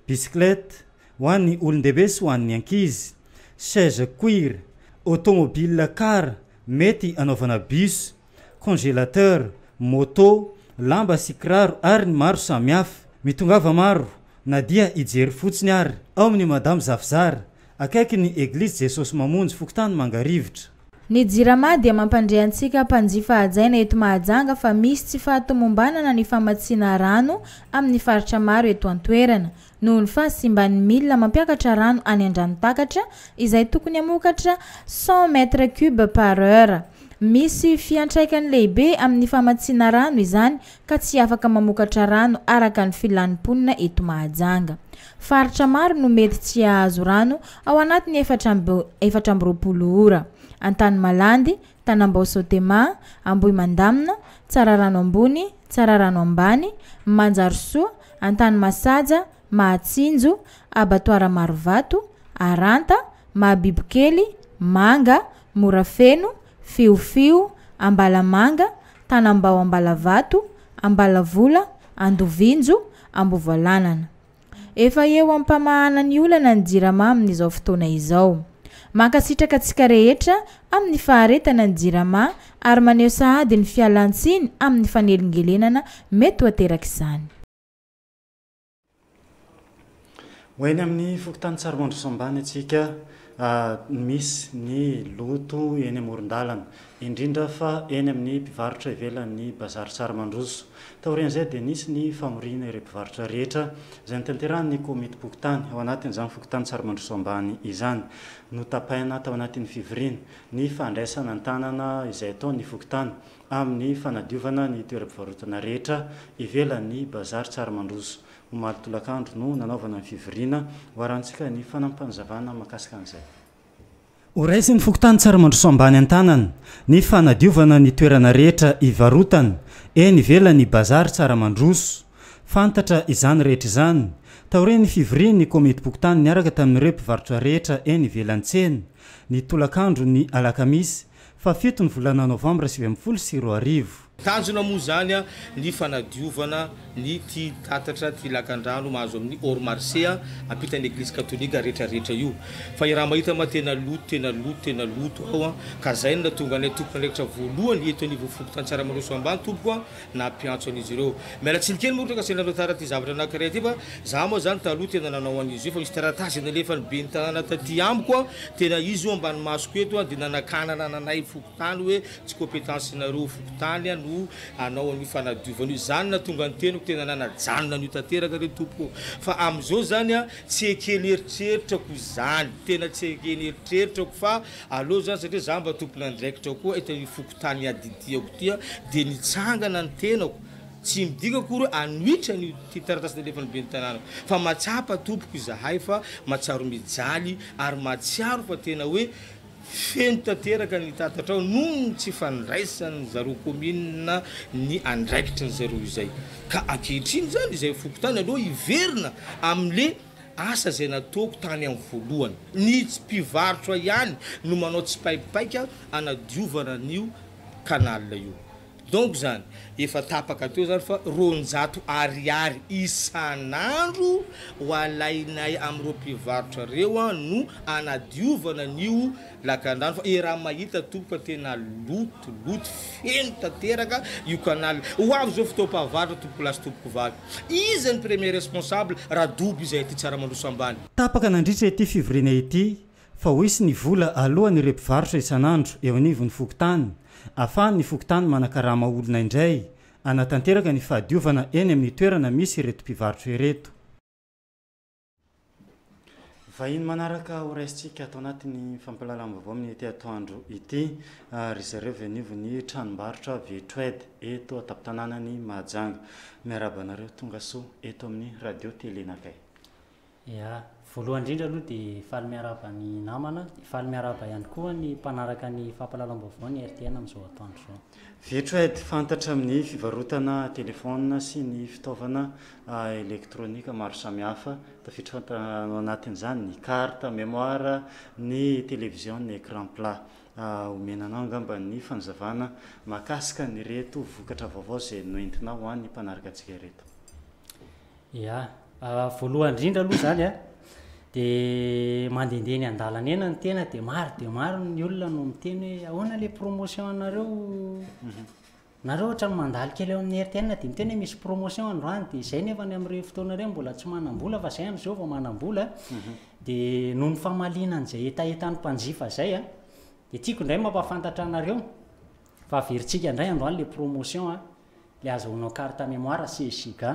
bicyclette ho an'ny olon-dehibe sy ho an'ny ankizy, chaise cuir, automobile car mety anaovana bus, congélateur, moto, lamba sy kiraro ary ny maro samihafa. Mitongava maro na dia ijery fotsiny ary ao amin'ny Madame Zafzar akaiky ny Église Jesosy Mamonjy Fokontany Mangarivitra.
Ny jirama dia mampandrehantsika mpanjifa hajaina eto Mahajanga fa misy tsy fahatomombanana ny famatsiana rano amin'ny faritra maro eto an-toerana noho ny fahasimban'ny milina mampiakatra rano any an-dranotakatra izay tokony hamokatra 100 mètres cubes par heure. Misy fiantraikany lehibe amin'ny famatsiana rano izany ka tsy afaka mamokatra rano araka ny filan'ny mponina eto Mahajanga. Faritra maro no mety tsy ahazo rano ao anatin'ny 420 ora. Antany Malandy, Tanambao Sotema, Ambohimandamina, Tsararano ambony, Tsararano ambany, Manjarisoa, Antany Masaja, Mahatsinjo, Abattoir Marovato, Aranta, Mahabibikely, Manga, Morafeno, Fiofio, Ambalamanga, Tanambao Ambalavato, Ambalavola, Andovinjo, Ambovalanana. Efa eo ampamahana ny olana ny jirama amin'izao fotoana izao. Mankasitraka antsika rehetra amin'ny faharetana ny jirama ary maneho sahady ny fialantsiny amin'ny fanelingelenana mety hoateraka izany.
Hoeny amin'ny Fokontany Tsaramaondro Sambany atsika misy ny loto eny amoron-dalana indrindra fa eny amin'ny mpivarotra ivelan'ny bazary Tsaramandroso. Taorian'izay dia nisy ny famoriana ireo mpivarotra rehetra izay notanterahany ny komity Fokontany ao anatin'izany Fokontany Tsaramaondroso ambany izany no tapaina tao anatin'ny fivoriana ny fandraisana an-tanana izay ataon'ny Fokontany amin'ny fanadiovana ny toeram-pivarotana rehetra ivelan'ny bazary Tsaramandroso. Omaly tolakandro no nanaovana ny fivoriana hoarantsika ny fanampanjavana makasika an'izay. Horaisy ny Fokontany Tsaramandroso ambany an-tanana ny fanadiovana ny toerana rehetra ivarotana eny ivelan'ny bazary Tsaramandroso. Fantatra izany rehetra izany. Taoriny fivoriana ny komity Fokontany niaraka tamin'ireo mpivarotra rehetra eny ivelan-tsena ny tolakandro ny alakamisy fa 7 ny volana Novambra 2024.
Tanjona moa zany ny fanadiovana ny ty tatatra ty lakan-drano mahazo amin'ny hors marché ampitan'ny Église catholique rehetrarehetra io. Fa i raha mahita ma tena loto ao ka zay no natonga anay tompony rehetra voalohany eto an'ivo Fokontany Tsaramaondroso ambany tompoko nampiantso an'izy ireo. Mialatsinykely moa ka sena tara ty zavatra anankiray ty fa za moa zany taloha tena nanao an'izy io fa misy taratasy nalefa ny be ny tanàna taty amiko tena izy io ambany masoko eto dia nanakanana nanay Fokotany hoe tsy compétence nareo Fokotany no anao ny fanadiovana io. Zany na tonga ny teniko tena nanajanona an'io tanteraka re tompoko. Fa am'izao zany tsy ekeny eritreritrako zany, tena tsy ekeny eritreritrako fa aleo zany satria za mba tompona andraikitra koa eto ny Fokotany adidiako tia dia nitsangana ny tenako. Tsy midika kory anohitra ny taratasy nalefa ny be ny tanàna fa matsapa tompoko izahay fa matsiaro mijaly ary matsiaro fa tena hoe feno tanteraka ny tatatra ao noho tsy fandraisany zareo commune ny andraikitra ny zareo izay. Ka ankehitriny zany izay Fokotany aloha iverina amin'le asa zay nataoko tany amin'ny voalohany. Ny tsy mpivarotra ihany no manao tsy paipaika anadiovana an'io kanalina io. donc zany efa tapaka teo zany fa 200 ariary isan'andro ho alainay am'ireo mpivarotra reo no anadiovana nio lakan-drano fa raha mahita tompoka tena loto feno tanteraka io canal ho avy zao fotoam-pahavarotra tompoko lasy tompoko vavy izy ny premier responsable raha dobo izay ty tsara mandroso ambany
tapaka nandritra ity fivorina ity fa ho isy ny vola alohan'ny ireo mpivarotra isan'andro eo anivony fokotany afahany ny fokotany manakarama olona indray anatanteraka ny fahadiovana eny amin'ny toerana misy ireto mpivarotra ireto vahiny manaraka horaisitsika atao anatin'ny fampalalam-baovao amin'ny ity atoandro ity ry zareo venivony tranombarotra Vitroed eto ataptananany Mahajanga miarabanareo tonga soa eto amin'ny radio telenakay
ya voalohany indrindra aloha dia faly miaraba ny namana faly miaraba ihany koa ny mpanaraka ny fampalalam-baovao ny RTN amin'izao atoandro zao
Vitroed fantatra amin'ny fivarotana telefona sy ny fitaovana elektronika maro samihafa tafiditra anatin'izany ny carte mémoire ny télévision ny écran plat omenanao angamba ny fanazavana mahakasika ny reto vokatra vaovao izay noentina ho an'ny mpanaraka antsika reto
ya voalohany indrindra aloha zany dia mandehandeha ny an-dalana ena ny tena dia maro ny olona no miteny hoe ahoana le promotion anareo nareo ohatra ny mandalo kely eo amin'ny RTN dia miteny hoe misy promotion androany dia izay nefa ny amin'ireo fotoana ireo mbola tsy manam-bola fa izay amin'izao vao manam-bola dia noho ny famaliana an'izay etaetan'ny mpanjifa izay dia tiako indray mampafantatra anareo fa averintsika indray androany le promotion le azahoanao carte mémoire 16 giga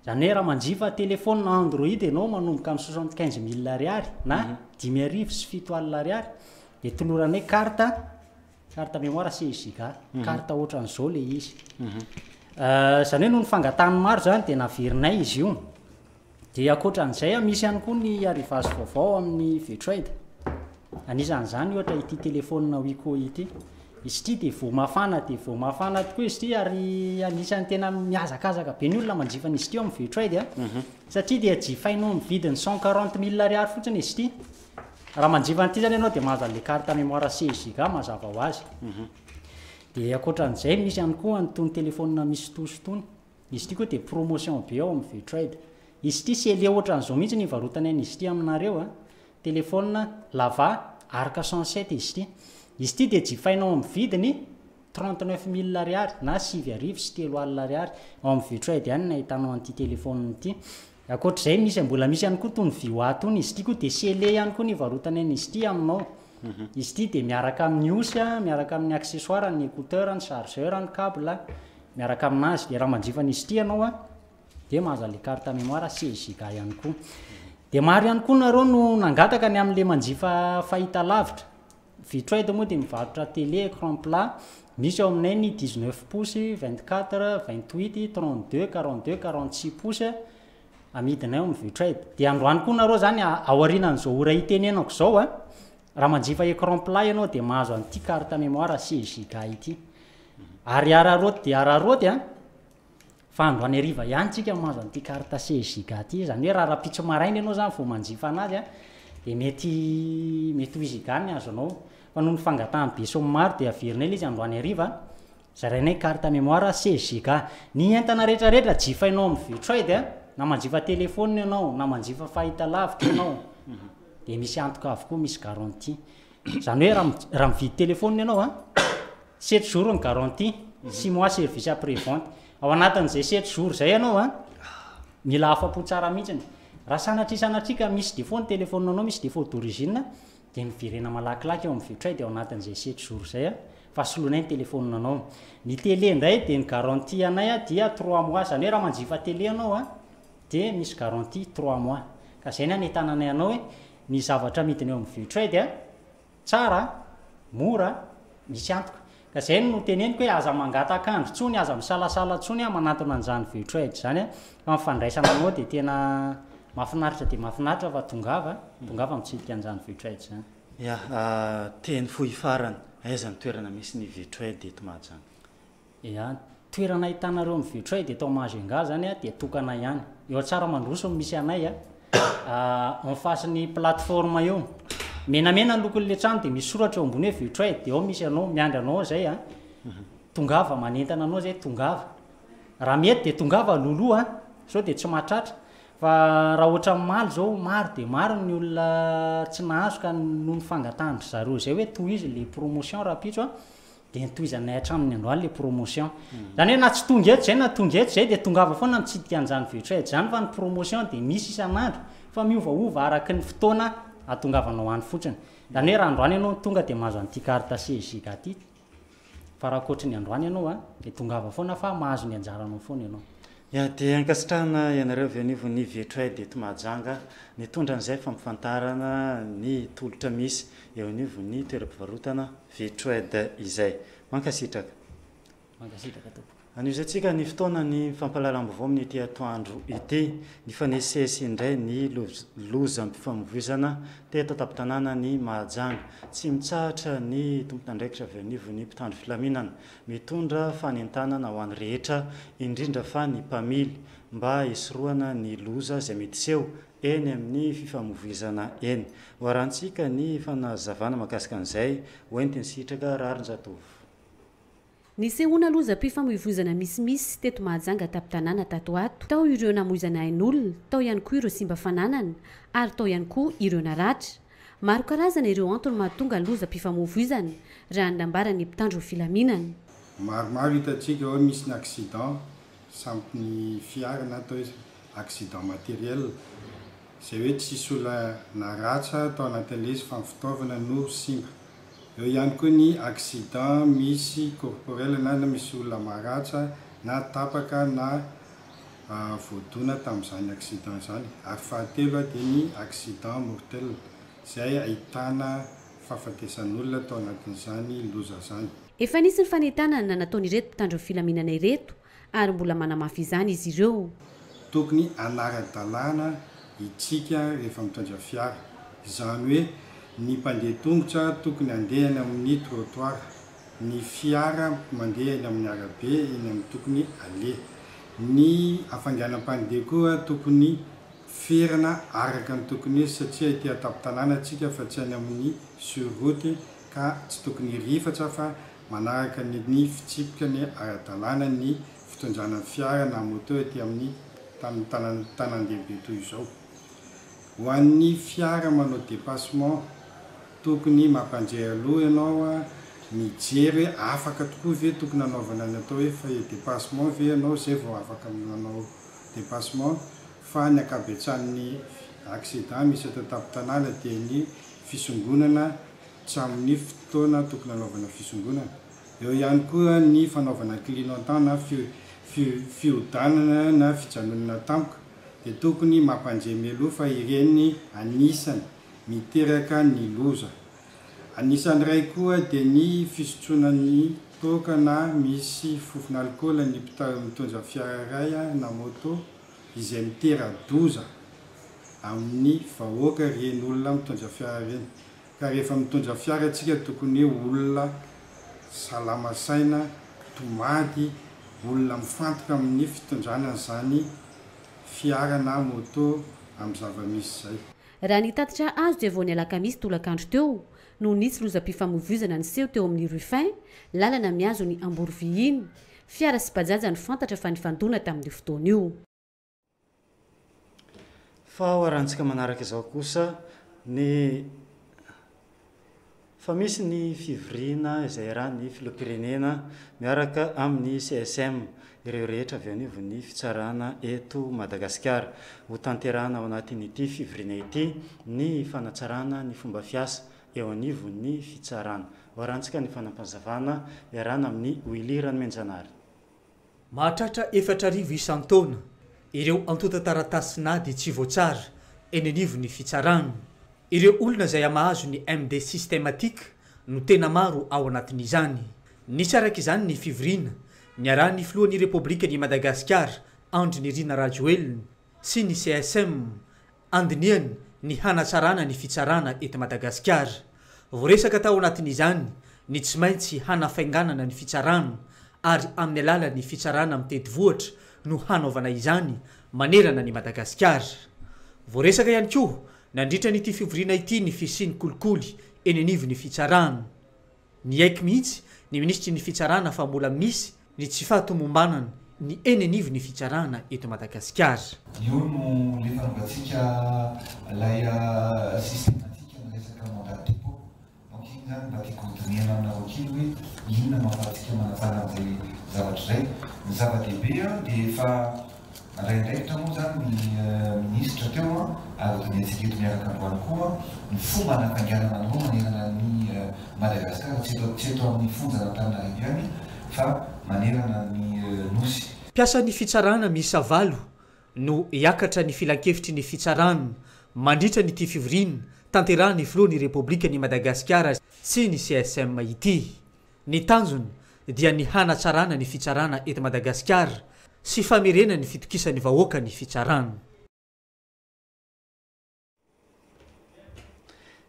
zany hoe raha manjifa telefôna Android ianao manomboka amin'ny 75 000 ariary na 10,000 sy 7 alina ariary dia tolorana hoe carte mémoire 16 giga carte ohatran'izao le izy zany hoe noho ny fangatahany maro zany dia naverinay izy io dia akoatran'izay misy ihany koa ny arrivage vaovao amin'ny Vitroed anisan'izany ohatra ity telefôna Wiko ity izy ity dia vao mafana tokoa izy ity ary anisan'ny tena miazakazaka be ny olona manjifa n'izy ity amin'ny Vitroed satria dia jifainao amin'ny vidiny 140 000 ariary fotsiny izy ity raha manjifa n'ity zany ianao dia mahazo an'le carte mémoire 16 giga mazava ho azy dia akoatran'izay misy ihany koa an'itony telefôna misy tosotony izy ity koa dia promotion be ao amin'ny Vitroed izy ity sele ohatran'izao mihitsy ny varotany an'izy ity aminareo telefôna lava arc 107 izy ity izy ity dia jifainao amin'ny vidiny 39 000 ariary na 7,000 sy 3 alina ariary ao amin'ny Vitroed ihany no ahitanao an'ity telefôna ity akoatr'izay mbola misy ihany koa tony VOA tony izy ity koa dia sele ihany koa ny varotany an'izy ity aminao izy ity dia miaraka amin'ny hosy miaraka amin'ny accessoire ny écouteur ny chargeur ny câble miaraka aminazy dia raha manjifa n'izy ity ianao dia mahazo an'le carte mémoire 16 giga ihany koa dia maro ihany koa nareo no nangataka ny amin'le manjifa fahita lavitra Vitroed moa dia mivarotra télé écran plat misy ao aminay ny 19 pouces 24 28 32 42 46 pouces amidinay ao amin'ny Vitroed dia androany koa nareo zany aorianan'izao ora itenenako zao raha manjifa écran plat ianao dia mahazo an'ity carte mémoire 16 giga ity ary araroty dia araroty fa androany hariva ihany tsika mahazo an'ity carte 16 giga ity zany hoe raha pitso maraina ianao zany vao manjifa anazy dia mety ho izy gany azonao fa noho ny fangatahany be somy maro dia averinay ilay izy androany hariva zarainay carte mémoire 16 giga ny entana rehetrarehetra jifainao amin'ny Vitroed na manjifa telefôna ianao na manjifa fahita lavitra ianao dia misy antoka avokoa misy garantie zany hoe raha mividy telefôna ianao 7 jours ny garantie 6 mois service après vente ao anatin'izay 7 jours zay ianao mila afa-po tsara mihitsiny raha sanatriaka misy défaut ny telefôna anao misy défaut d'origine dia miverena malakilaky ao amin'ny Vitroed ao anatin'izay 7 jours zay fa soloinay ny telefôna anao ny télé indray dia ny garantie anay dia 3 mois zany hoe raha manjifa télé anao dia misy garantie 3 mois ka zay ny anetananay anao hoe ny zavatra midiny eo amin'ny Vitroed tsara mora misy antoka ka zay no teneniko hoe aza mangata akandro tsony aza misalasala tsony manatona an'izany Vitroed zany fa mifandraisana anao dia tena mahafinaritra fa tongava mitsidika an'izany Vitroed zany
teny fohy farany aiza ny toerana misy ny Vitroed eto Mahajanga
toerana ahitanareo amin'ny Vitroed eto Mahajanga zany dia tokana ihany eo tsara mandroso misy anay en face ny plateforme eo menamena ny lokon'le trano dia misy soratra eo ambony hoe Vitroed dia ao misy anao miandry anao zay tongava manentana anao zay tongava raha mety de tongava loloa sao de tsy mahatratra fa raha ohatra maly zao maro de maro ny olona tsy nahazo ka no nifangatandry zareo zay hoe tohizy le promotion raha pitso de nitohizanay atraminy androany le promotion zany hoe na tsy tonga eto zay na tonga eto zay de tongava foana mitsidika an'izany vetraidy zany fa ny promotion de misy isan'andro fa miovaova araky ny fotoana atongavanao any fotsiny zany hoe raha androany ianao tonga de mahazo an'ity carte CSG ty fa raha koatra ny androany ianao de tongava foana fa mahazo ny anjaranao foana ianao
ya dia ankasitrahana ianareo avy anivo ny vetroaidy eto Mahajanga nitondra an'izay fampifantarana ny tolotra misy eo anivo ny toeram-pivarotana vetroaidy izay mankasitraka anio zatsika ny fotoana ny fampalalam-baovao amin'ity atoandro ity ny fanesesy indray ny loza mpifamovoizana teto tapin-tanàna ny Mahajanga tsy mitsahatra ny tompon'andraikitra avy anivo ny mpitandro filaminana mitondra fanentanana ho an'ny rehetra indrindra fa ny mpamily mba hisoroana ny loza izay mety seho eny amin'ny fifamovoizana eny hoarantsika ny fanazavana mahakasika an'izay hoentiny sitraka rarin-jatovy
nisehoana loza mpifamoivoizana misimisy teto Mahajanga tapin-tanàna tato ato tao ireo namoizana ain'olona tao ihany koa ireo simba fananana ary tao ihany koa ireo naratra maro karazana ireo antony mahatonga loza mpifamoivoizana raha nambara ny mpitandro filaminana
maromaro hitantsika hoe misy ny accident sampy ny fiara na atao hoe accident matériel zay hoe tsisy olona naratra tao anatin'le izy fa ny fitaovana no simba eo ihany koa ny accident misy corporel na misy olona maratra na tapaka na voadona tamin'izany accident zany ary fahatelo dia ny accident mortel zay ahitana fahafatesan'olona tao anatin'izany loza zany
efa nisy ny fanentanana nataon'ireto mpitandro filaminana ireto ary mbola manamafy izany izy ireo
tokony anara-dalàna itsika rehefa mitondra fiara izany hoe ny mpandeha tongotra tokony andehany amin'ny trottoir ny fiara mandeha eny amin'ny arabe eny amin'ny tokony ale ny afanganam-pandeha koa tokony ferana araka ny tokony satria ity atapin-tanàna atsika fa tsy any amin'ny sur route ka tsy tokony rifatra fa manaraka ny fitsipika ny ara-dalàna ny fitondrana fiara na moto ety amin'ny tanàn-dehibe toy izao ho an'ny fiara manao dépassement tokony mampandray aloha ianao mijery hoe afaka tokoa ve tokony anaovana ny atao hoe fa dépassement ve ianao zay vao afaka manao dépassement fa ny akabetsan'ny accident misy atao tapin-tanàna dia ny fisongonana tsy amin'ny fotoana tokony anaovana fisongonana eo ihany koa ny fanaovana clignotant na fiodanana na fijanonana tampoka dia tokony mampandray mialoha fa ireny anisany miteraka ny loza anisany ray koa dia ny fisotroanany toka na misy fofona alcool ny mitondra fiara ray na moto izay mitera-doza amin'ny vahoaka reny olona mitondra fiara reny ka rehefa mitondra fiara atsika tokony olona salama saina tomady olona mifantoka amin'ny fitondrana zany fiara na moto amin'ny zava-misy zay
raha nitatitra azo dia vao ny alakamisy tolakandro teo no nisy loza mpifamoivoizana ny seho teo amin'ny Rufin lalana miazo ny Amborovihiny fiara sy bajaja ny fantatra fa nifandona tamin'ny fotoana io
fa hoarantsika manaraka izao kosa ny fa misy ny fivoriana izay raha ny filoham-pirenena miaraka amin'ny CSM ireo rehetra avy anivo ny fitsarana eto Madagasikara ho tanterana ao anatin'ity fivoriana ity ny fanatsarana ny fomba fiasa eo anivo ny fitsarana hoarantsika ny fanampazavana iarana amin'ny Willy Menjanary
mahatratra 4 isan-taona ireo antota-taratasina dia tsy voatsara eny anivo ny fitsarana ireo olona izay amahazo ny MD systématique no tena maro ao anatin'izany nisy araka izany ny fivoriana niarahan'ny filohan'ny Repoblika ny Madagasikara Andry Nirina Rajoelina sy ny CSM andiniany ny hanatsarana ny fitsarana eto Madagasikara voaresaka tao anatin'izany ny tsy maintsy hanafainganana ny fitsarana ary amin'ny alalan'ny fitsarana mitety vohatra no hanaovana izany manerana ny Madagasikara voaresaka ihany koa nandritra n'ity fivoriana ity ny fisiany kolikoly eny anivo ny fitsarana ny aiky mihitsy ny ministry ny fitsarana fa mbola misy ny tsy fahatomombanana ny enenivo ny fitsarana eto Madagasikara.
Io no le fanaovantsika lay systématique amin'ny resaka mandat de dépôt. Donc iny zany mba tiako hodinihana aminareo kely hoe inona mahafahantsika manafana amin'izay zavatra izay. Ny zava-dehibe dia efa ndraindraikitra moa zany ny ministra teo ary hodinitsika eto miaraka androany koa ny fomba anafanganana anao manerana ny Madagasikara tsy eto amin'ny fonjana Antananarivo ihany fa manerana ny nosy.
Piasa ny fitsarana miisa 8 no iakatra ny filan-kevitry ny fitsarana mandritra ny fivoriana tanterahany filohan'ny Repoblika ny Madagasikara sy ny CSM ity. Ny tanjony dia ny hanatsarana ny fitsarana eto Madagasikara sy famerena ny fitokisan'ny vahoaka ny fitsarana.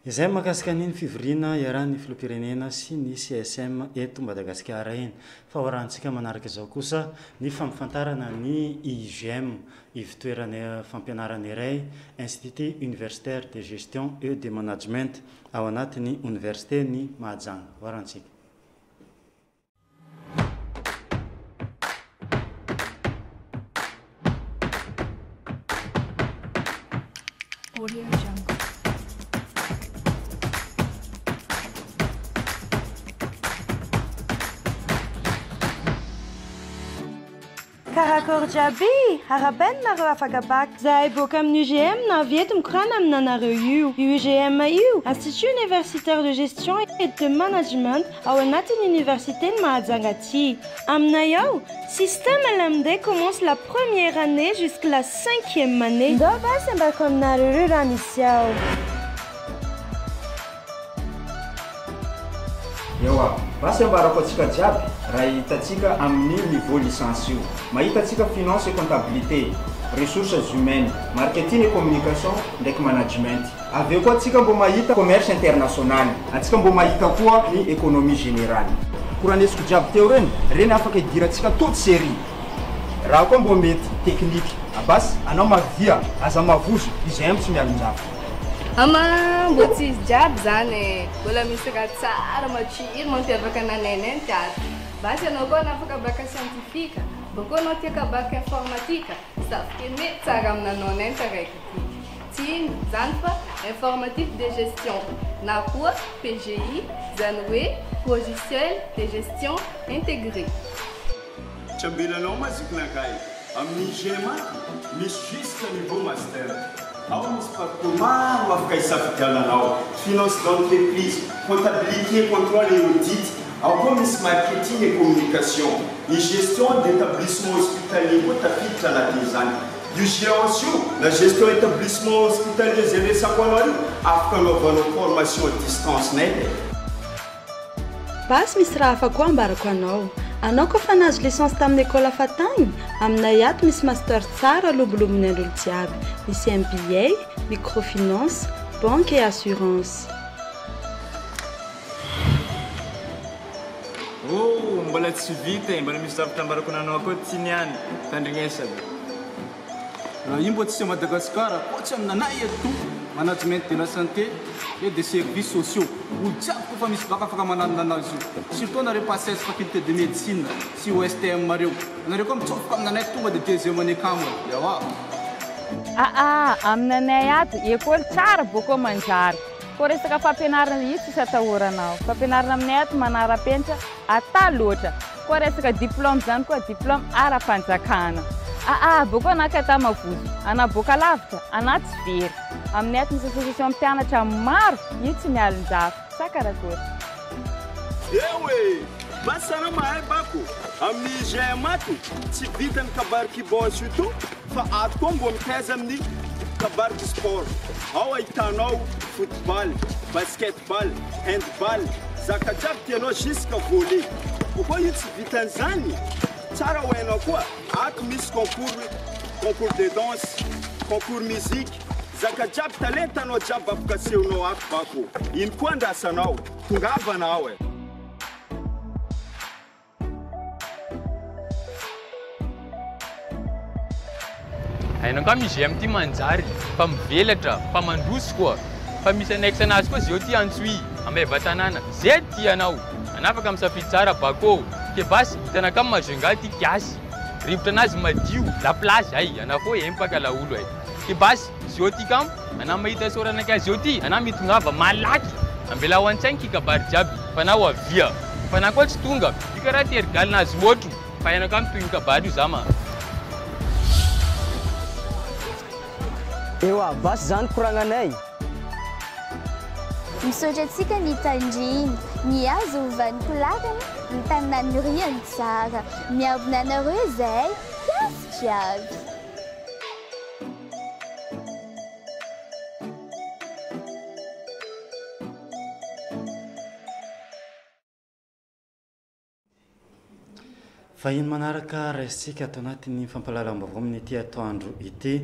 Izay mahakasika ny fivoriana iarahan'ny filoham-pirenena sy ny CSM eto Madagasikara eny. Fa horantsika manaraka izao kosa ny fampifantarana ny IGM ivitoerana fampianarana iray Institut Universitaire de Gestion et de Management ao anatin'ny Université ny Mahajanga. Horantsika.
Karakôry jiaby, arabenareo afaka baky. Zahay boaka amin'ny UGM navy eto mikorana aminanareo io. Io UGM io, Institut Universitaire de Gestion et de Management ao anatin'ny Université ny Mahajanga aty. Aminay ao, système LMD commence la première année jusqu'à la 5e année. Ndo basi ambako aminareo raha misy ao.
Ewa, basi ambarako atsika jiaby raha hitatsika amin'ny niveau licence io. Mahitatsika finance et comptabilité, ressources humaines, marketing et communication ndraiky management. Aveo koa atsika mbo mahita commerce international, atsika mbo mahita koa ny économie générale. Koranesiko jiaby teo reny afaka idiratsika toute série. Raha koa mbo mety technique, abasy anao mavia aza mavozo izay tsy mialonjafo.
Ama mbo tsisy jiaby zany mbola misy raha tsara matsiro mampiavaka nanay teatro. Basy anao koa nafaka baka scientifique, boko anao tiaka baka informatique, safoka mety tsara aminanao nay taraiky ty. Tsy zany fa informatique de gestion na koa PGI zany hoe logiciel de gestion intégré.
Tsy ambelanao mazoknakay amin'ny IGM misy jusqu'à niveau master. Ao misy parcours maro afaka hisafidiananao, finance d'entreprise, comptabilité, contrôle et audit. Ao koa misy marketing et communication, ny gestion d'établissement hospitalier koa tafiditra anatin'izany. Io géance io, la gestion établissement hospitalier zay resako anao io, afaka anaovanao formation à distance nay.
Basy misy raha hafa koa ambarako anao. Anao koa fa nahazo licence tamin'ny école hafa tagny, aminay ato misy master tsara lobolomony androlo jiaby. Misy MBA, microfinance, banque et assurance.
Oh, mbola tsy vita, mbola misy zavatra ambarako nanao koa tsy niany, tandrignesana.
Raha io mbo tsy Madagasikara, ohatsy aminanay eto, management de la santé et des services sociaux. Olo jiaby koa fa misy baka afaka mananona anazy io. Surtout anareo passage faculté de médecine sy OSTM mareo. Anareo koa mitsofoka aminanay tonga de deuxième année kamo. Yawa.
Aminanay ato école tsara boko manjary. Koa resaka fampianarana io tsy atahoranao. Fampianarana aminay ato manara-penitra ata loatra. Koa resaka diplôme zany koa diplôme ara-panjakana. Boko anaka ata mavozo, ana boka lavitra, ana tsy very. Aminay ato misy association mpianatra maro, io tsy mialonjafo. Sa karakory.
Ewe, basa anao mahay bako. Amin'ny IGM ato, tsy vitany kabariky bôsy ito, fa ato koa mbo mitaiza amin'ny kabariky sport. Ao ahitanao football, basketball, handball, zaka jiaby tianao jusqu'à volley. Koa io tsy vitan'izany. Tsara ho hainao koa, ato misy concours de danse, concours musique, zaka jiaby talentanao jiaby afaka asehonao ato bako. Ino koa andrasanao, tongavanao e.
Hainao koa misy IGM ty manjary, fa mivelatra, fa mandroso koa. Fa misy annexe anazy koa zay ty antsoy, ameva tanàna. Zay ty anao. anafaka misafidy tsara bako ke basy tena kamy mazonga ty kiasy rivotra anazy madio la place ay ana fo empaka laolo ay ke basy zio ty kam ana mahita sorana ka zio ty ana mitongava malaky ambela ho an-tsainy kikabary jiaby fa na ho avia fa na koa tsy tonga io karaha terigalinazy motro fa iana ka mitoy kabary io zama
eo a basy zany koragnanay
misaotra antsika ny tandriny miazo ovaniko lakana ny taninanoriany tsara miabona anareo zay kiasy jiaby
fa ino manaraka raisitsika atao anatin'ny fampalalam-baovao amin'ny ity atoandro ity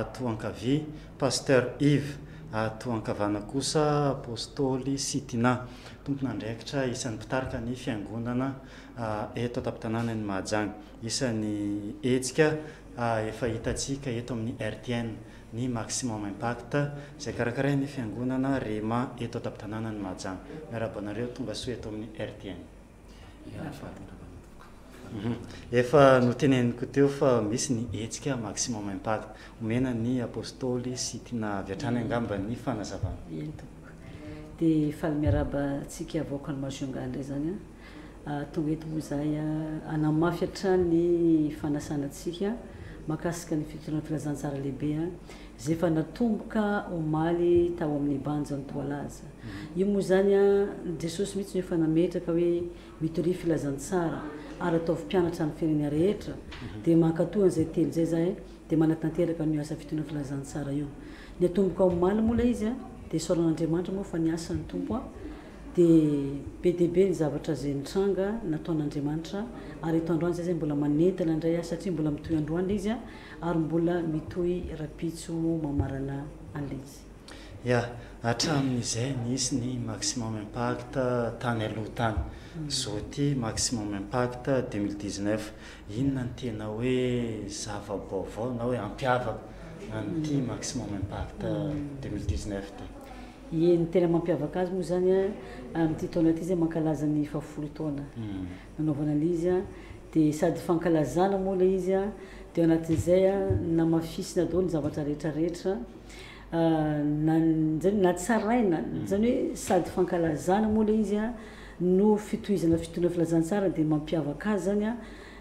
atoankavy pasteur Yves atoankavana kosa apôstôly Sitina tompona andraikitra isan'ny mpitarika ny fiangonana eto atapy-tanàna ny Mahajanga isan'ny hetsika efa hitantsika eto amin'ny RTN ny maximum impact izay karakaray ny fiangonana Rema eto atapy-tanàna ny Mahajanga miaraba anareo tonga soa eto amin'ny RTN efa noteneniko teo fa misy ny hetsika maximum impact omena ny apôstôly Sitina avy hatrany angamba ny fanazavana
dia faly miaraba tsika avoaka ny mazonga indray zany tonga eto moa zay anamafy hatrany fanasanantsika makasika ny fitorana filazantsara lehibe zay efa natomboka omaly tao amin'ny banja ny toalaza io moa zany Jesosy mihitsy efa nametraka hoe mitory filazantsara ary ataovy mpianatra ny firenena rehetra dia mankatoa an'izay telo zay zay dia manatanteraka ny asa fitonana filazantsara io ny atomboka omaly moa ilay izy dia soran'Andriamanitra moa fa ny asa ny tompo dia be dia be ny zavatra zay nitranga nataon'Andriamanitra ary eto androany zay zay mbola manentana indray satria mbola mitoy androany izy ary mbola mitoy rapitso mamarana an'ilay izy
ya hatramin'izay nisy ny maximum impact tany aloha tany zao ty maximum impact 2019 inona ny tena hoe zava-baovao na hoe ampiavaka an'ity maximum impact 2019 ty
ny tena mampiavaka azy moa zany amin'ity taona ity zay mankalaza ny 70 taona nanaovana an'izy dia sady fankalazana moa ilay izy dia anatin'izay namafisina daholo ny zavatra rehetrarehetra na tsaraina zany hoe sady fankalazana moa ilay izy no fitohizana fitonana filazantsara dia mampiavaka azy zany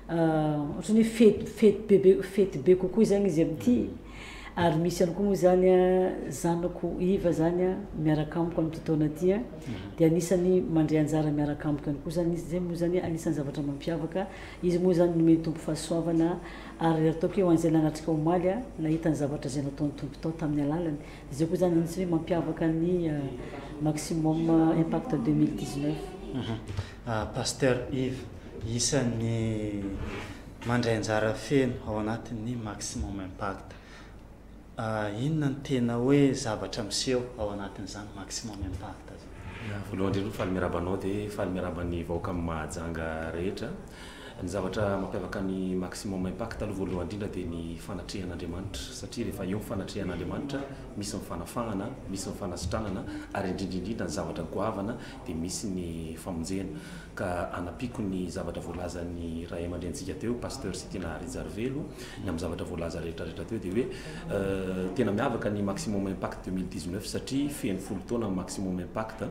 ohatrany hoe fety be kokoa zany izy amin'ity ary misy ihany koa moa zany zanako iva zany miaraka amiko amin'ity taona ity dia anisany mandray anjara miaraka amiko ihany koa zany izy zay moa zany anisany zavatra mampiavaka izy moa zany nomeny tompo fahasoavana ary ataoko hoe ho an'izay nanatrika omaly nahita ny zavatra zay nataon'ny tompo tao tamin'ny alalany izay koa zany anisany hoe mampiavaka ny maximum impact 2019
pasteur Yves isan'ny mandray anjara feno ao anatin'ny maximum impact inona ny tena hoe zavatra miseho ao anatin'izany maximum impact
voalohany indrindra faly miarabanao dia faly miaraban'ny vahoaka amin'ny Mahajanga rehetra ny zavatra mampiavaka ny maximum impact aloha voalohany indrindra dia ny fanatrehan'Andriamanitra satria rehefa eo fanatrehan'Andriamanitra misy ny fanafahana misy ny fanasitranana ary indrindrindrindra ny zavatra goavana dia misy ny famonjena ka anapiko ny zavatra voalazan'ny ray aman-drentsika teo pasteur Sitina Rizarvelo ny amin'ny zavatra voalaza rehetrarehetra teo dia hoe tena miavaka ny maximum impact 2019 satria feno 10 taona maximum impact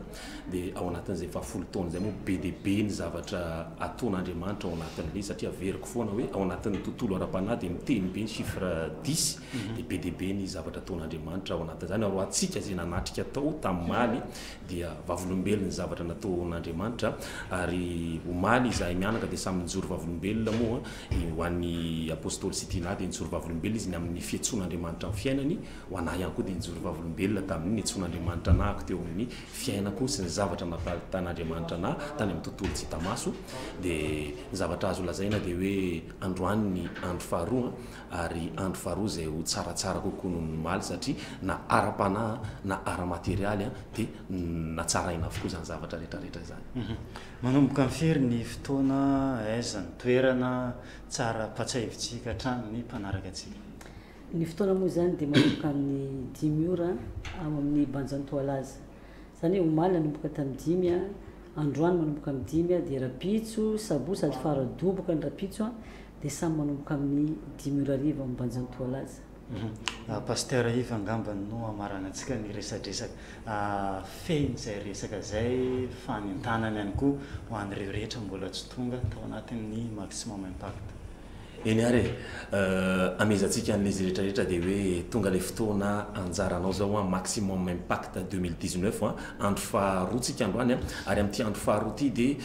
dia ao anatin'izay efa 10 taona zay moa be dia be ny zavatra ataon'Andriamanitra ao anatin'ilay satria veriko foana hoe ao anatin'ny tontolo ara-panahy dia miteny be ny chiffre 10 dia be dia be ny zavatra ataon'Andriamanitra ao anatin'izany ary atsika zay nanatrika tao tamin'ny maly dia vavolombelona ny zavatra nataon'Andriamanitra ary omaly izahay mianaka dia samy nijoro vavolombelona moa ho an'ny apôstôly Sitina dia nijoro vavolombelona izy ny amin'ny fiantsoan'Andriamanitra amin'ny fiainany ho anahy ihany koa dia nijoro vavolombelona tamin'ny antsoan'Andriamanitra anahako teo amin'ny fiainako sy ny zavatra natan'Andriamanitra anahy tany amin'ny tontolo tsy hita maso dia ny zavatra azo lazaina dia hoe androany ny andro faharoa ary andro faharoa izay ho tsaratsara kokoa noho ny maly satria na ara-panahy na ara-materialy dia natsaraina avokoa zany zavatra rehetrarehetra zany
manomboka mifiry ny fotoana aiza ny toerana tsara patsahivitsika hatrany ny mpanaraka atsika
ny fotoana moa zany dia manomboka amin'ny 10 ora ao amin'ny banjan'ny toalaza zany hoe omaly nanomboka tamin'ny 10 androany manomboka amin'ny 5 dia rapitso sabo sady faradoboka ny rapitso dia samy manomboka amin'ny 10 ambanjan'ny toalaza.
Pasteur Iva angambany no amaranantsika ny resadresaka fehiny izay resaka zay fanentanany ihany koa ho an'ireo rehetra mbola tsy tonga tao anatin'ny maximum impact.
Eny ary amezantsika an'izy rehetrarehetra dia hoe tonga le fotoana anjaranao zao maximum impact 2019 andro faharoatsika androany ary amin'ity andro faharoa ity dia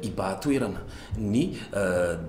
ibahatoerana ny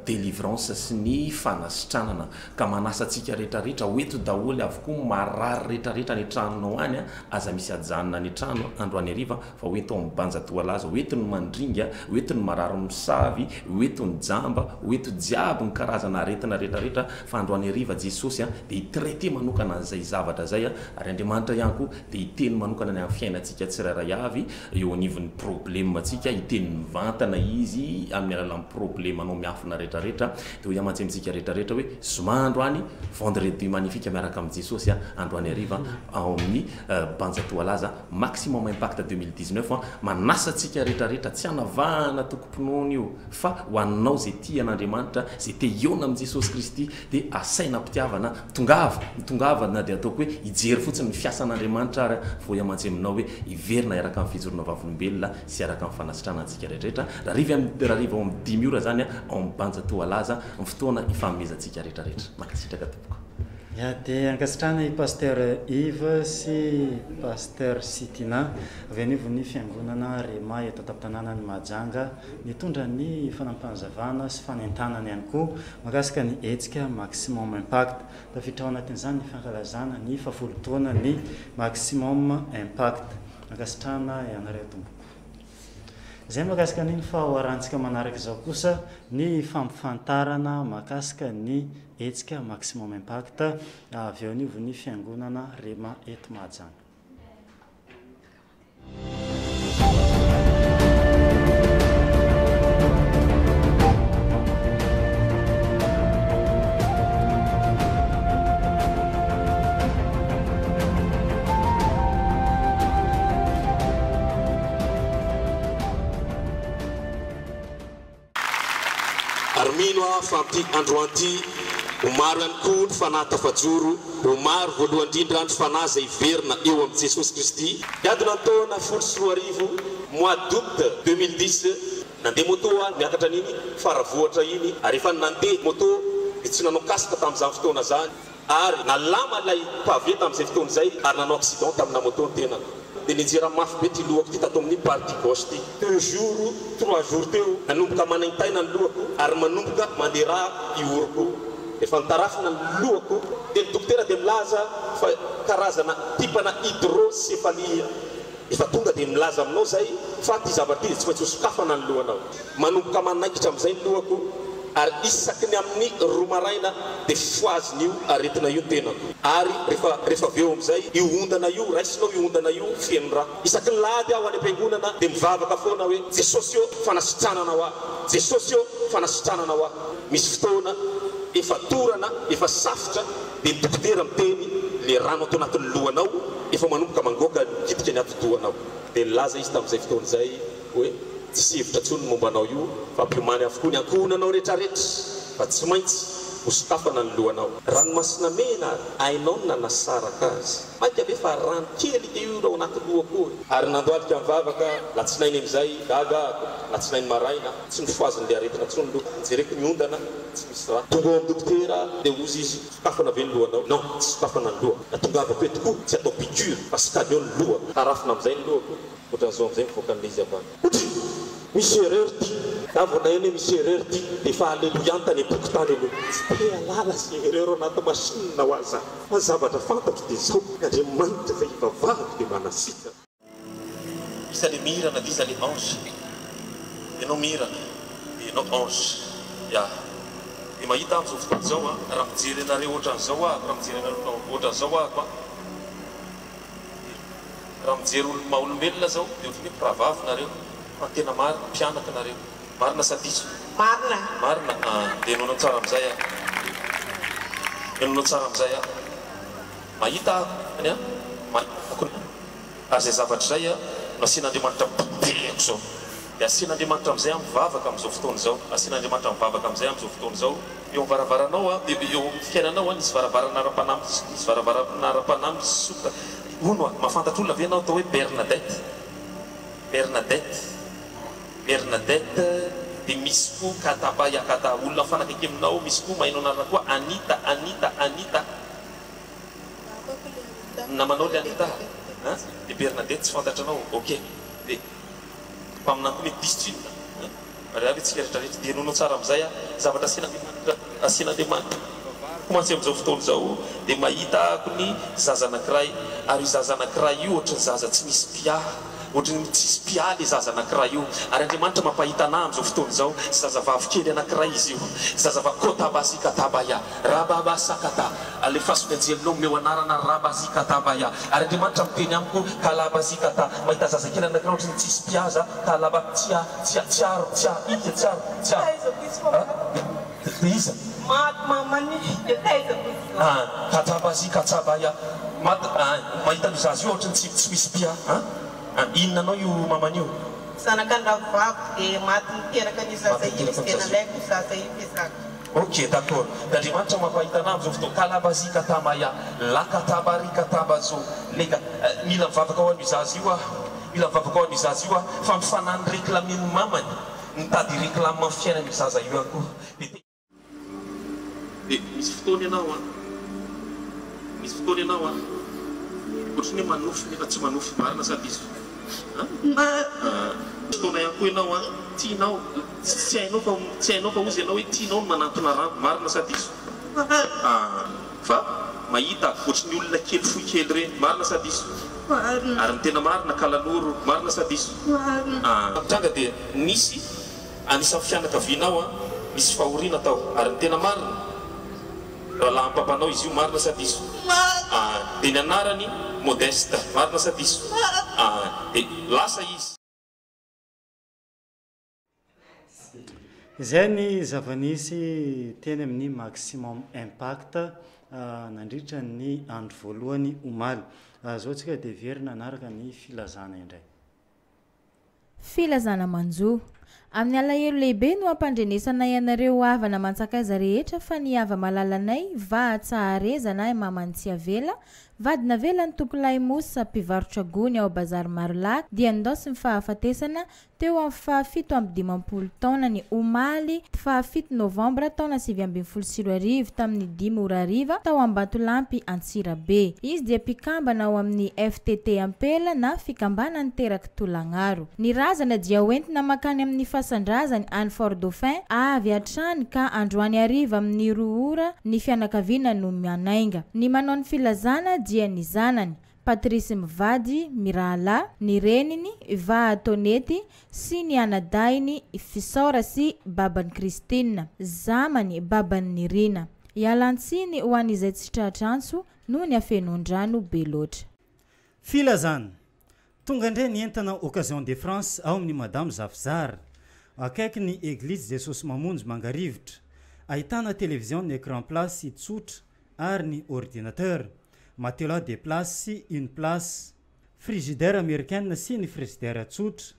délivrance sy ny fanasitranana ka manasantsika rehetrarehetra hoeto daholo avokoa marary rehetrarehetra ny tranonao any aza misy ajanona ny trano androany ariva fa hoeto amin'ny banja toalaza hoeto ny mandringa hoeto ny marary misavy hoeto ny jamba hoeto jiaby ny karazana aretina rehetrarehetra fa androany ariva Jesosy dia hitraité manokana an'izay zavatra zay ary Andriamanitra ihany koa dia hiteny manokana ny amin'ny fiainantsika tsirairay avy eo anivon'ny problemantsika hiteny mivantana izy amin'ny alalan'ny problemanao miafina rehetrarehetra dia ho ihamantsy rehetrarehetra hoe zoma androany vendredi magnifique miaraka amin'ny Jesosy androany ariva ao amin'ny banja toalaza maximum impact 2019 manasantsika rehetrarehetra tsy hanavahana tokom-pinoana io fa ho anao zay tia an'Andriamanitra zay te hiona amin'ny Jesosy Kristy dia asaina mpitiavana mitongavana dia ataoko hoe hijery fotsiny ny fiasan'Andriamanitra ary vao ihamantsy aminao hoe hiverina iaraka amin'ny fijorona vavolombelona sy iaraka amin'ny fanasitrana antsika rehetrarehetra raha riva ao amin'ny 10 ora zany ao amin'ny banja toalaza ny fotoana ifanomezantsika rehetrarehetra mankasitraka tompoko.
Dia ankasitrana i Pasteur Iva sy Pasteur Sitina avy anivon'ny fiangonana Rema eto an-tampon-tanànan'ny Mahajanga mitondra ny fanampanazavana sy fanentanana ihany koa mahakasika ny hetsika maximum impact tafiditra ao anatin'izany ny fankalazana ny fafolotoana ny maximum impact ankasitrana ianareo tompoko. Izay mahakasika ny fahaoarantsika manaraka izao kosa ny fampifantarana mahakasika ny hetsika maximum impact avy eo anivon'ny fiangonana Rema eto Mahajanga.
Armino fampi androanty omaro ihany koa ny fanahy tafajoro omaro voalohany indrindra ny fanahy izay hiverina eo amin'ny Jesosy Kristy iadina ny taona 14 mois d'août 2010 nandeha moto miakatra an'iny faravohatra iny ary efa nandeha moto dia tsy nanao kasika tamin'izany fotoana zany ary nalama ilay pave tamin'izay fotoana izay ary nanao accident tamina moto ny tenany dia nijera mafy be ty lohako ty tato amin'ny partie gauche ty 2 jours 3 jours teo nanomboka manaintaina ny lohako ary manomboka mandera ioroko efa nitarafina ny lohako dia ny dokotera dia milaza fa karazana tipana hydrocéphalie efa tonga dia milaza aminao zay fa ty zavatra ty tsy maintsy hosokafana ny lohanao manomboka manaikitra amin'izay ny lohako ary isaky ny amin'ny romaraina dia foaziny io aretina io tenako ary rehefa aveo amin'izay io ondana io raisinao io ondana io fiainy raha isaky ny lahady aho any am-piangonana dia mivavaka foana hoe Jesosy io fanasitranana ho aho Jesosy io fanasitranana ho aho misy fotoana efa torana efa safitra dia dokotera miteny le rano atao anatin'ny lohanao efa manomboka mangoaka kitika ny atodohanao dia nilaza izy tamin'izay fotoana izay hoe tsy hevitra tsony mombanao io fa mpiomany avokoa ny ankohonanao rehetrarehetra fa tsy maintsy hosokafana ny lohanao ranomasina mena ainao ny nanasaraka azy mainka ave fa rano kely dia io rao anaty lohako ary nandoalika mivavaka latsinainy amin'izay gaga latsinainy maraina tsy nifoaziny le aretina tsony loha jereko ny ondana tsy misy raha tonga ao amin'ny dokotera dia ozy izy sokafana ave ny lohanao non tsy sokafana ny loha natongavako hoe tokoa tsy atao piqûre fa scanio ny loha tarafina amin'izay ny lohako ohatran'izao amin'izay mivoaka n'le izy avany misy erreur ty avona eny misy erreur ty dia fa aleloianta ny boky tany aloha tsy te alala sy erreur anaty machine ho aza fa zavatra fantatro dia zao Andriamanitra fa hivavahako dia manasika isa le mirana dia iza le ange ianao mirana ianao ange ya dia mahita amin'izao fotoana zao raha mijery anareo ohatran'izao ahako raha mijery anareo ohatran'izao ahako raha mijery olo maha-olombelona zao dia ohatry hoe mpiravavy nareo tena marina mpianaka nareo marina sadiso marina dia enonao tsara amin'izay enonao tsara amin'izay mahita any mahita ary zay zavatra izay no asian'Andriamanitra bibeko zao dia asian'Andriamanitra amin'izay mivavaka amin'izao fotoana izao asian'Andriamanitra mivavaka amin'izay amin'izao fotoana izao eo varavaranao dia eo fiainanao nisy varavarana ara-panamby soka ono mahafantatra olona ve anao atao hoe Bernadette dia misy koa Katabaya olona mifanakaiky aminao misy koa mahainao anarana koa Anita namanao le Anita dia Bernadette tsy fantatranao ok dia mpaminany koa mety pistune raha tsika rehetrarehetra dia nono tsara amin'izay zavatra asian'Andriamanitra komantsy amin'izao fotoana izao dia mahita akony zaza anankiray ary io zaza anankiray io ohatrany zaza tsy misy pia ohatrany tsisy pia le zaza anankiray io ary Andriamanitra mampahita anahy amin'izao fotoana izao zazavavy kely anankiray izy io zazavavy kotabazikatabaya rababasakata ale fasony anjelinao meo anarana rabazikatabaya ary Andriamanitra miteny amiko kalabazikata mahita zaza kely anankiray ohatrany tsisy pia za kalaba tsiaro iza katabazikatabaya mahita io zaza io ohatrany tsy misy pia inona anao io maman'io
zanak'andravavy dia maty niteraka ny zaza io izy tena laiko zaza io fiezaka
ok d'accord dia Andriamanitra mampahita anahy amin'izao fotoana kalabazikatamaya lakatabarikatabazo leka mila mivavaka ho an'io zaza io fa mifanany réclamen'ny mamany mitady réclame amin'ny fiainan'io zaza io akoho dia misy fotoana ianao ohatrany hoe manofy nefa tsy manofy marina sady izy fotoana ihany koa ianao tianao tsy hainao fa ozy ianao hoe tianao ny manantona rano marina sady izy fa mahita ohatrany olona kely fohy kely reny marina sady izy ary ny tena marina kalanoro marina sady izy tranga dia nisy anisan'ny fianakavianao misy fahoriana tao ary ny tena marina raha ampampanao izy io marina sady izy dia ny anarany modeste marina sady izy dia lasa izy
izay ny zava-nisy teny amin'ny maximum impact nandritra ny andro voalohany omaly zao tsika dia verina anaraka ny filazana indray
filazana manjoa amin'ny alahelo lehibe no ampandrenesana ianareo havana mantsakaiza rehetra fa ny hava malalanay va tsaharezana mamantsy avela vadina vela ny tompolay mosa mpivarotra gony ao bazary Marolak dia ndosy ny fahafatesana teo amin'ny fahafito amby 15 taona ny omaly 7 novambra taona 2024 tamin'ny 10 orariva tao Ambatolampy Antsirabe izy dia mpikambana ao amin'ny FTT Ampela na fikambana ny teraky Tolagnaro ny razana dia hoentina makany amin'ny fasandrazany any Fort Dauphin avy hatrany ka androany ariva amin'ny 2 ora ny fianakaviana no manainga ny manao ny filazana dia ny zanany Patrice Mivady Mirala ny reniny Va Tonety sy ny anadainy Fisora sy babany Christine zamany babany Nirina ialantsiny ho an'izay tsy tratrantso no ny afenondrano be loatra
filazana tonga indray ny entana occasion de France ao amin'ny madame Zafzar akaiky ny église Jesosy mamonjy mangarivitra ahitana télévision ny écran place tsotra ary ny ordinateur matelas de place sy une place frigidaire américaine sy ny frigidaire tsotra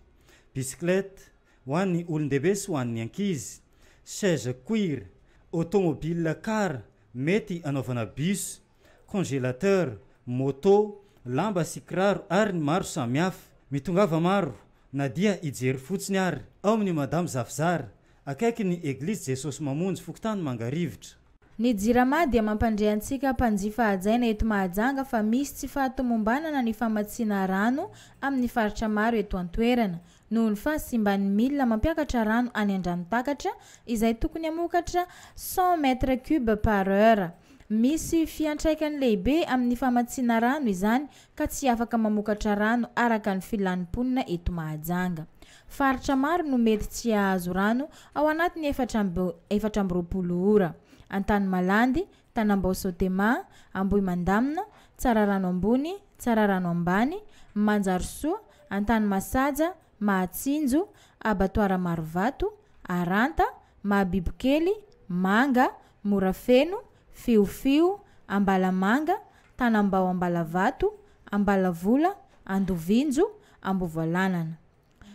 bicyclette ho an'ny olon-dehibe sy ho an'ny ankizy chaise cuir automobile car mety anaovana bus congélateur moto lamba sy kiraro ary ny maro samihafa mitongava maro na dia ijery fotsiny ary ao amin'ny madame Zafzar akaiky ny église Jesosy mamonjy fokotany mangarivitra
ny jirama dia mampandrehantsika mpanjifa hajaina eto Mahajanga fa misy tsy fahatomombanana ny famatsiana rano amin'ny faritra maro eto an-toerana noho ny fahasimbany milina mampiakatra rano any an-dranotakatra izay tokony hamokatra 100 mètres cubes par heure misy fiantraikany lehibe amin'ny famatsiana rano izany ka tsy afaka mamokatra rano araka ny filanimponina eto Mahajanga faritra maro no mety tsy ahazo rano ao anatin'ny 420 ora Antany Malandy, Tanambao Sotema, Ambohimandamina, Tsararano ambony, Tsararano ambany, Manjarisoa, Antany Masaja, Mahatsinjo, Abattoir Marovato, Aranta, Mahabibikely, Manga, Morafeno, Fiofio, Ambalamanga, Tanambao Ambalavato, Ambalavola, Andovinjo, Ambovoalanana.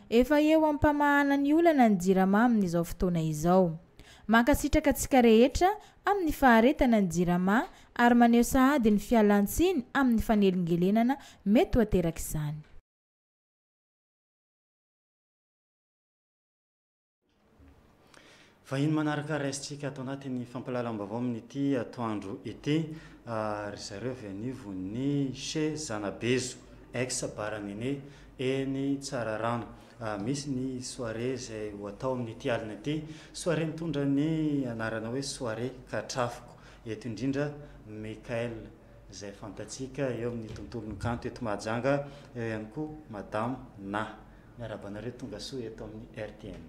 efa eo amin'ny mpamahana ny olana ny jirama amin'izao fotoana izao. Mankasitraka antsika rehetra amin'ny faharetana ny jirama ary maneho sahady ny fialantsiny amin'ny fanelingelenana mety ho ateraka izany.
Vahiny manaraka raisitsika atao anatin'ny fampalalam-baovao amin'ity atoandro ity ry zareo avy anivon'ny chez Zanabezo ex Baranene eny Tsararano. Misy ny soirée izay ho atao amin'ity alina ity, soirée mitondra ny anarana hoe soirée katrafiko. Eto indrindra Mikael izay fantatsika eo amin'ny tontolon'ny kanto eto Mahajanga, eo ihany koa Madame Na. Miarabanareo tonga soa eto amin'ny RTN.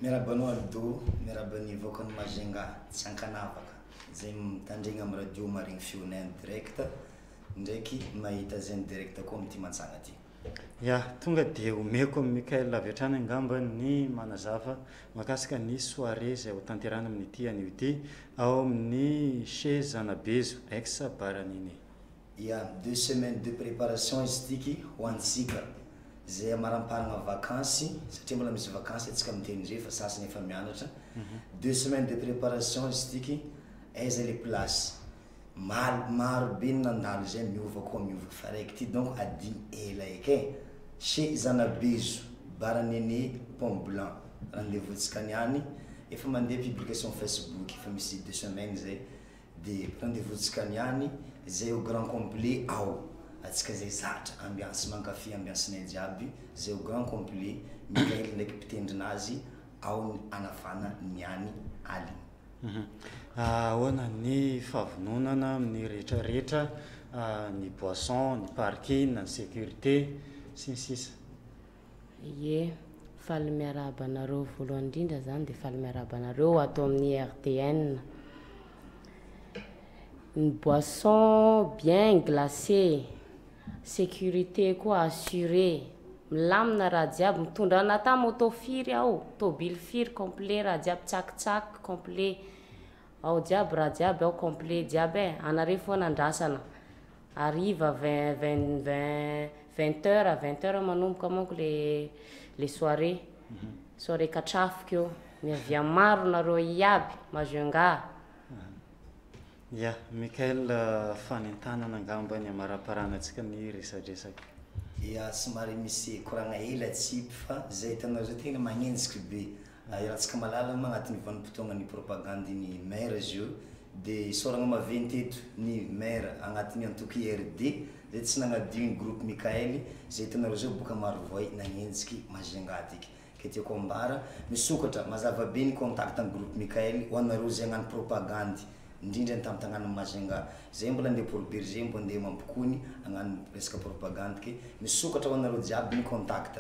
Miarabanao Aldo, miarabany vokany Majenga tsy ankanavaka zay mitandregna amin'ny radio marigny fionay direct ndraiky mahita zay direct koa amin'ity mantsagna ty.
Ya, tonga dia omeko amin'ny Mikael avy hatrany angamba ny manazava mahakasika ny soirée izay ho tanterana amin'ity anio ity ao amin'ny chez Zanabezo ex Baranene.
Ya, 2 semaines de préparation izy tiky ho antsika zay amaramparagna vacances satria mbola misy vacances atsika mitendry fa sasany efa mianatra. 2 semaines de préparation izy tiky aiza les places maro be nandalo zay miova koa miova fa raiky ty donc adiny ela eky chez Zanabezo Baranene Pont Blanc. Rendez-vous tsika niany efa mandeha publication Facebook fa misy 2 semaines zay de rendez-vous tsika niany zay au grand complet ao atsika zay zatra ambiance mankafy ambiance nay jiaby zay au grand complet Mikael ndraiky mpitendrinazy ao anafana niany aligny.
Ahoana ny fahavononana amin'ny rehetrarehetra, ny boisson, ny parking, ny sécurité sy ny sisa.
Ie, faly miarabanareo voalohany indrindra zany dia faly miarabanareo atao amin'ny RTN. Ny boisson bien glacé, sécurité koa assuré, milamina raha jiaby, mitondra nata moto firy ao, tôbily firy complet raha jiaby, tsakitsaky complet ao jiaby, raha jiaby ao complet jiaby anareo foana andrasana. Arrive à 20h manomboka manko les soirées, soirée katrafika eo, miavia maro nareo iaby Majunga.
Ya, Mikael fanentanana angambany amaraparanantsika ny resadresaka.
Ya, somary misy koragna ela tsipy fa zay hitanao zao tegna magnenjiky be. Iarahantsika malala agnatin'ny vanim-potoagna ny propagande ny maire izy io dia soragna maventy eto ny maire agnatin'ny antoky RD zay tsy nagnadio ny groupe Mikael zay hitanareo zao boka Marovoay nagnenjiky Majenga tiky. Ke tiako ambara misokatra mazava be ny contact amin'ny groupe Mikael ho anareo zay hagnano propagande indrindra tamitagnana Majenga zay mbola andeha pour berger mbo andeha mampikony hagnano resaka propagande ke misokatra ho anareo jiaby ny contact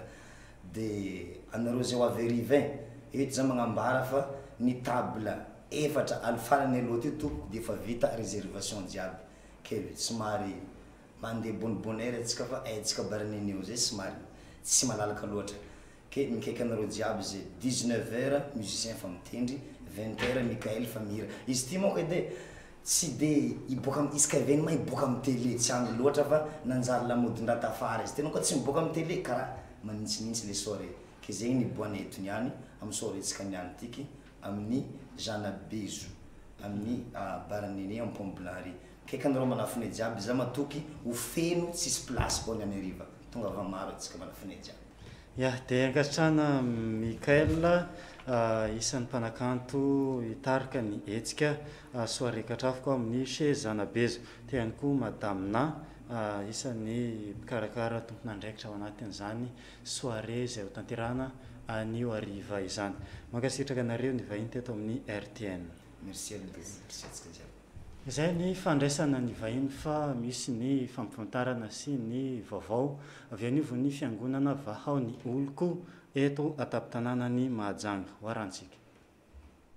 dia anareo zay ho avery 20 eto za magnambara fa ny table efatra alifarany aloha to dia efa vita réservation jiaby ke somary mandeha bonbonnaire atsika fa aitsika Baranene eo zay somary tsy malalaka loatra ke mikaiky anareo jiaby zay 19h musicien fa mitendry 20h Mikael fa mihira izy ty monko edy tsy dia iboaka isaka événement iboaka amin'ny télé tsy andro loatra fa nanjary lamodin-draha tafara izy tena koa tsy miboaka amin'ny télé karaha manintsinintsy les soirées ke zegny niboana eto niany amin'ny soirée tsika niany tiky amin'ny Zanabezo amin'ny Baranene amin'ny Pont Blanc ry kaiky anareo manafiny jiaby za matoky ho feno tsisy place koa ny anariva tonga va maro atsika manafiny jiaby.
Ya, dia ankasitrana Mikael isan'ny mpanakanto hitarika ny hetsika soirée katrafiko amin'ny chez Zanabezo. Dia ihany koa Madame Na isan'ny mpikarakara tompon'andraikitra ao anatin'izany soirée izay ho tanterana anio hariva izany. Mankasitraka anareo ny vahiny teto amin'ny RTN.
Merci atsika jiaby.
Izay ny fandraisana ny vahiny fa misy ny fampifantarana sy ny vaovao avy anio ny fiangonana Vaovao ny Oloko eto atapy-tanànany Mahajanga. Hoarantsika.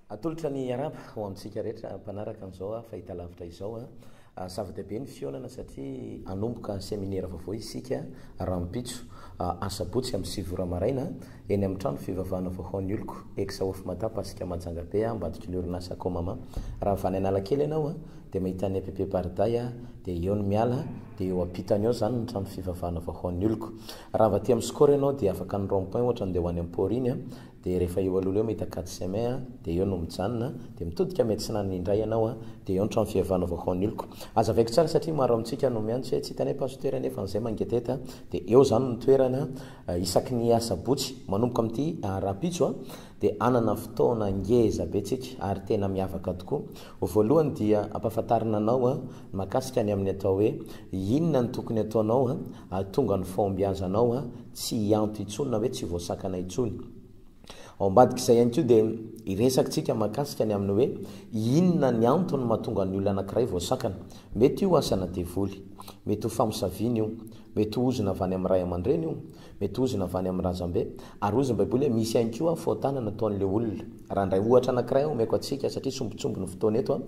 Atolotra ny araba ho amintsika rehetra mpanaraka an'izao fahita lavitra izao zava-dehibe ny fionana satria anomboka séminaire vaovao isika raha mipitso asabotsy amin'ny 7 ora maraina eny amin'ny trano fivavahana vaohaony oloko exaof matapasika majanga-be ambadiky ny orinasa komama raha vany analakely ianao dia mahita ny app parday dia eo ny miala dia eo ampitany ao zany ny trano fivavahana vaohaony oloko raha vaty amin'ny score ianao dia afaka ny rond-point ohatra dia ho any am-poriny dia rehefa eo aloha eo mahita 4 semaine dia eo no mijanona dia mitodika metsinany indray ianao dia eo ny trano fivavahana vaohaony oloko aza vaiko tsara satria maro amintsika no miantsy hoe tsy hitany pasteur nefa an'izay mangeteta dia eo zany ny toerana isaky ny asabotsy manomboka amin'ity rapitso dia anana fotoana ngeza be tsika ary tena miavaka tokoa voalohany dia ampafantarina anao makasika ny amin'ny atao hoe inona ny tokony ataonao tonga ny fombiazanao tsy anto itsony na hoe tsy voasakana itsony ao ambadika izay ihany koa dia iresakytsika makasika ny amin'ny hoe inona ny antony mahatonga ny olona anankiray voasakana mety io asana devoly mety ho famosaviana io mety ozona avany amin'ny ray aman-dreny io mety ozona avany amin'ny razambe ary ozony baiboly hoe misy ihany koa fotana nataon'le olona raha ndray ohatra anankiray omeko atsika satria sombotsombony fotoana eto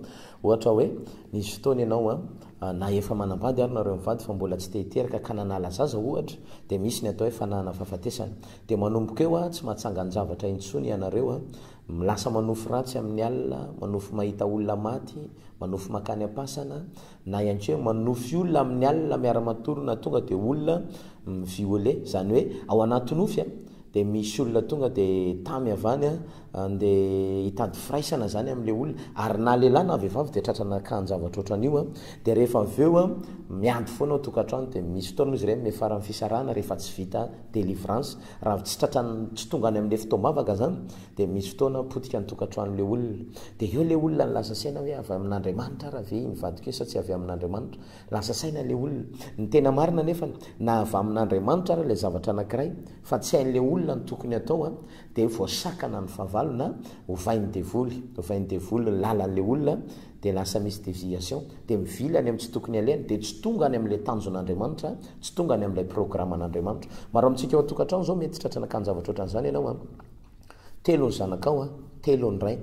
ohatra hoe nisy fotoana ianao na efa manambady ary nareo mivady fa mbola tsy tehiteraka ka nanala zaza ohatra dia misy ny atao hoe fanahana fahafatesana dia manomboka eo tsy mahatsangany zavatra intsony ianareo milasa manofo ratsy amin'ny alina manofo mahita olona maty manofo makany ampasana na ihany koa manofy olona amin'ny alina miara-matorona tonga dia olona miviole zany hoe ao anatinofy dia misy olona tonga dia tamy avany dia hitady firaisana zany amin'le olona ary na lehilahy na vehivavy dia tratrana kanjavatra ohatran'io dia rehefa aveo miady foana ao tokantrano dia misy fotoana izy ireny mefara amin'ny fisarahana rehefa tsy vita délivrance raha tsy tratrany tsy tonga any amin'le fotoam-bavaka zany dia misy fotoana potika ny tokantranon'le olona dia eo le olona ny lasa saina hoe avy amin'Andriamanitra raha ve mivadika io sa tsy avy amin'Andriamanitra lasa saina le olona ny tena marina nefa na avy amin'Andriamanitra ara le zavatra anankiray fa tsy hain'le olona ny tokony atao dia voasakana ny fahavalona hovainy devoly lalan'le olona dia lasa misy déviation dia mivilany amin'ny tsy tokony aleny dia tsy tonga any amin'ilay tanjon'Andriamanitra tsy tonga any amin'ilay programan'Andriamanitra maro amintsika eo tokantrano zao mety tratrana kanjavatra ohatran'izany ianao telo ny zanakao telo ny ray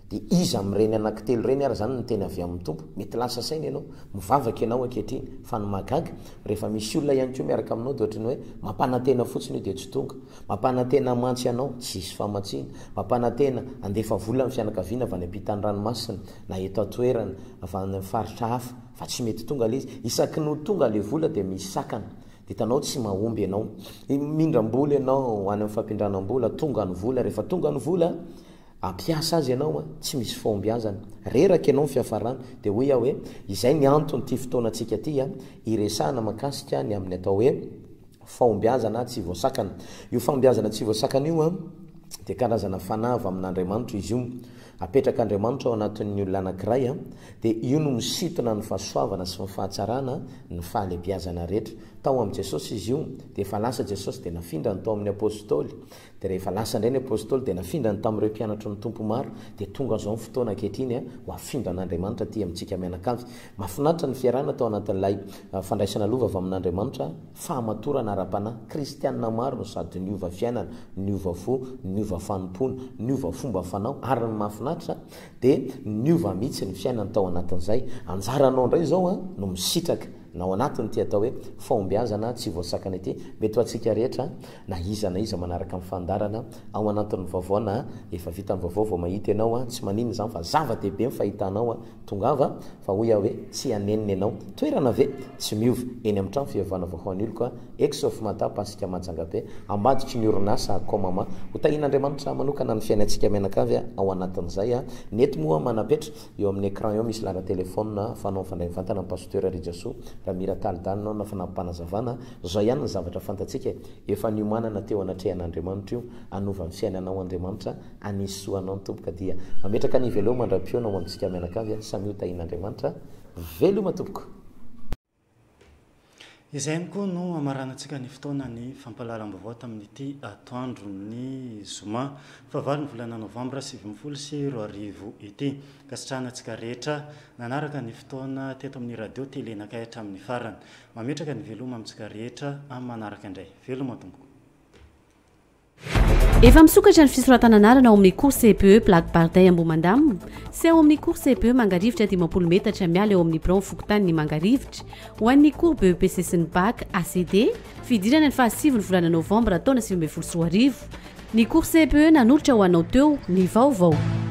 dia iza amin'ireny anankitelo ireny ary zany ny tena avy amin'ny tompo mety lasa saina ianao mivavaka ianao ankehitriny fa ny magaga rehefa misy olona ihany koa miaraka aminao dia ohatrany hoe mampanantena fotsiny io dia tsy tonga mampanantena mantsy ianao tsy isy famatsiana mampanantena andefa vola amin'ny fianakaviana avy any ampitany ranomasina na eto atoerana avy any faritra hafa fa tsy mety tonga le izy isaky no tonga le vola dia misy sakana dia hitanao tsy mahomby ianao mindram-bola ianao any amin'ny fampindranam-bola tonga ny vola rehefa tonga ny vola ampiasa azy ianao tsy misy fombiazana reraka ianao ny fiafarana dia hoy aho hoe izay ny antony ty fotoana antsika ty iresahana makasika ny amin'ny atao hoe fombiazana tsy voasakana io fombiazana tsy voasakana io dia karazana fanava amin'Andriamanitra izy io apetraka Andriamanitra ao anatin'ny olona anankiray dia io no misitona ny fahasoavana sy ny fahatsarana ny fahalebiazana rehetra tao amin'i Jesosy izy io dia efa lasa Jesosy dia nafindrany tao amin'ny apôstôly dia rehefa lasa indray ny apôstôly dia nafindrany tamin'ireo mpianatra ny tompo maro dia tonga zao ny fotoana ankehitriny ho afindran'Andriamanitra ty amintsika mianakavy mahafinaritra ny fiarahana tao anatin'ilay fandraisana lova avy amin'Andriamanitra fahamatorana ara-panahy kristianina maro no sady niova fiainana niova fo niova fanompona niova fomba fanao ary ny mahafinaritra dia niova mihitsy ny fiainana tao anatin'izay anjaranao indray zao no misitraka na ao anatiny ty atao hoe fombiazana tsy voasakana ity mety ho antsika rehetra na iza manaraka amin'ny fandarana ao anatin'ny vaovao na efa vita ny vaovao vao mahita ianao tsy manino zany fa zava-dehibe ny fahitanao tongava fa hoy aho hoe tsy hanenina ianao toerana ve tsy miova eny amin'ny trano fivavahana vaohaony oloko exof matapasika majanga-be ambaditry ny orinasa komama ho tahin'Andriamanitra manokana ny fiainantsika mianakavy ao anatin'izay nety moa manapetra eo amin'ny écran eo misy lara telefôna fanao fandray mivantana ny pasteur Rijaso raha mira talidanina na fanampanazavana zao ihany ny zavatra fantatsika efa niomanana teo anatrehan'Andriamanitra io anova ny fiainanao Andriamanitra anisy soanao ny tompoka dia mametraka ny veloma mandra-piona ao amintsika mianakavy samy io tahin'Andriamanitra veloma tompoko
izay ny koa no amaranantsika ny fotoana ny fampalaram-baovao tamin'ity atoandro ny zoma fahavalo ny volana novambra 2024 ity kasitrahanantsika rehetra nanaraka ny fotoana teto amin'ny radio tele nakahatra amin'ny farany mametraka ny veloma amintsika rehetra amin'ny manaraka indray veloma tompoko
efa misokatra ny fisoratananarana ao amin'ny cours CPE plaque barday Ambomandam sy ao amin'ny cours CPE mangarivitra 10 metatra miala eo amin'ny bron fokotany ny mangarivitra ho an'ny cours BEPC sy ny bac ACD fidirana ny fahasivy ny volana novambra taona 2024 ny cours CPE nanolotra ho anao teo ny vaovao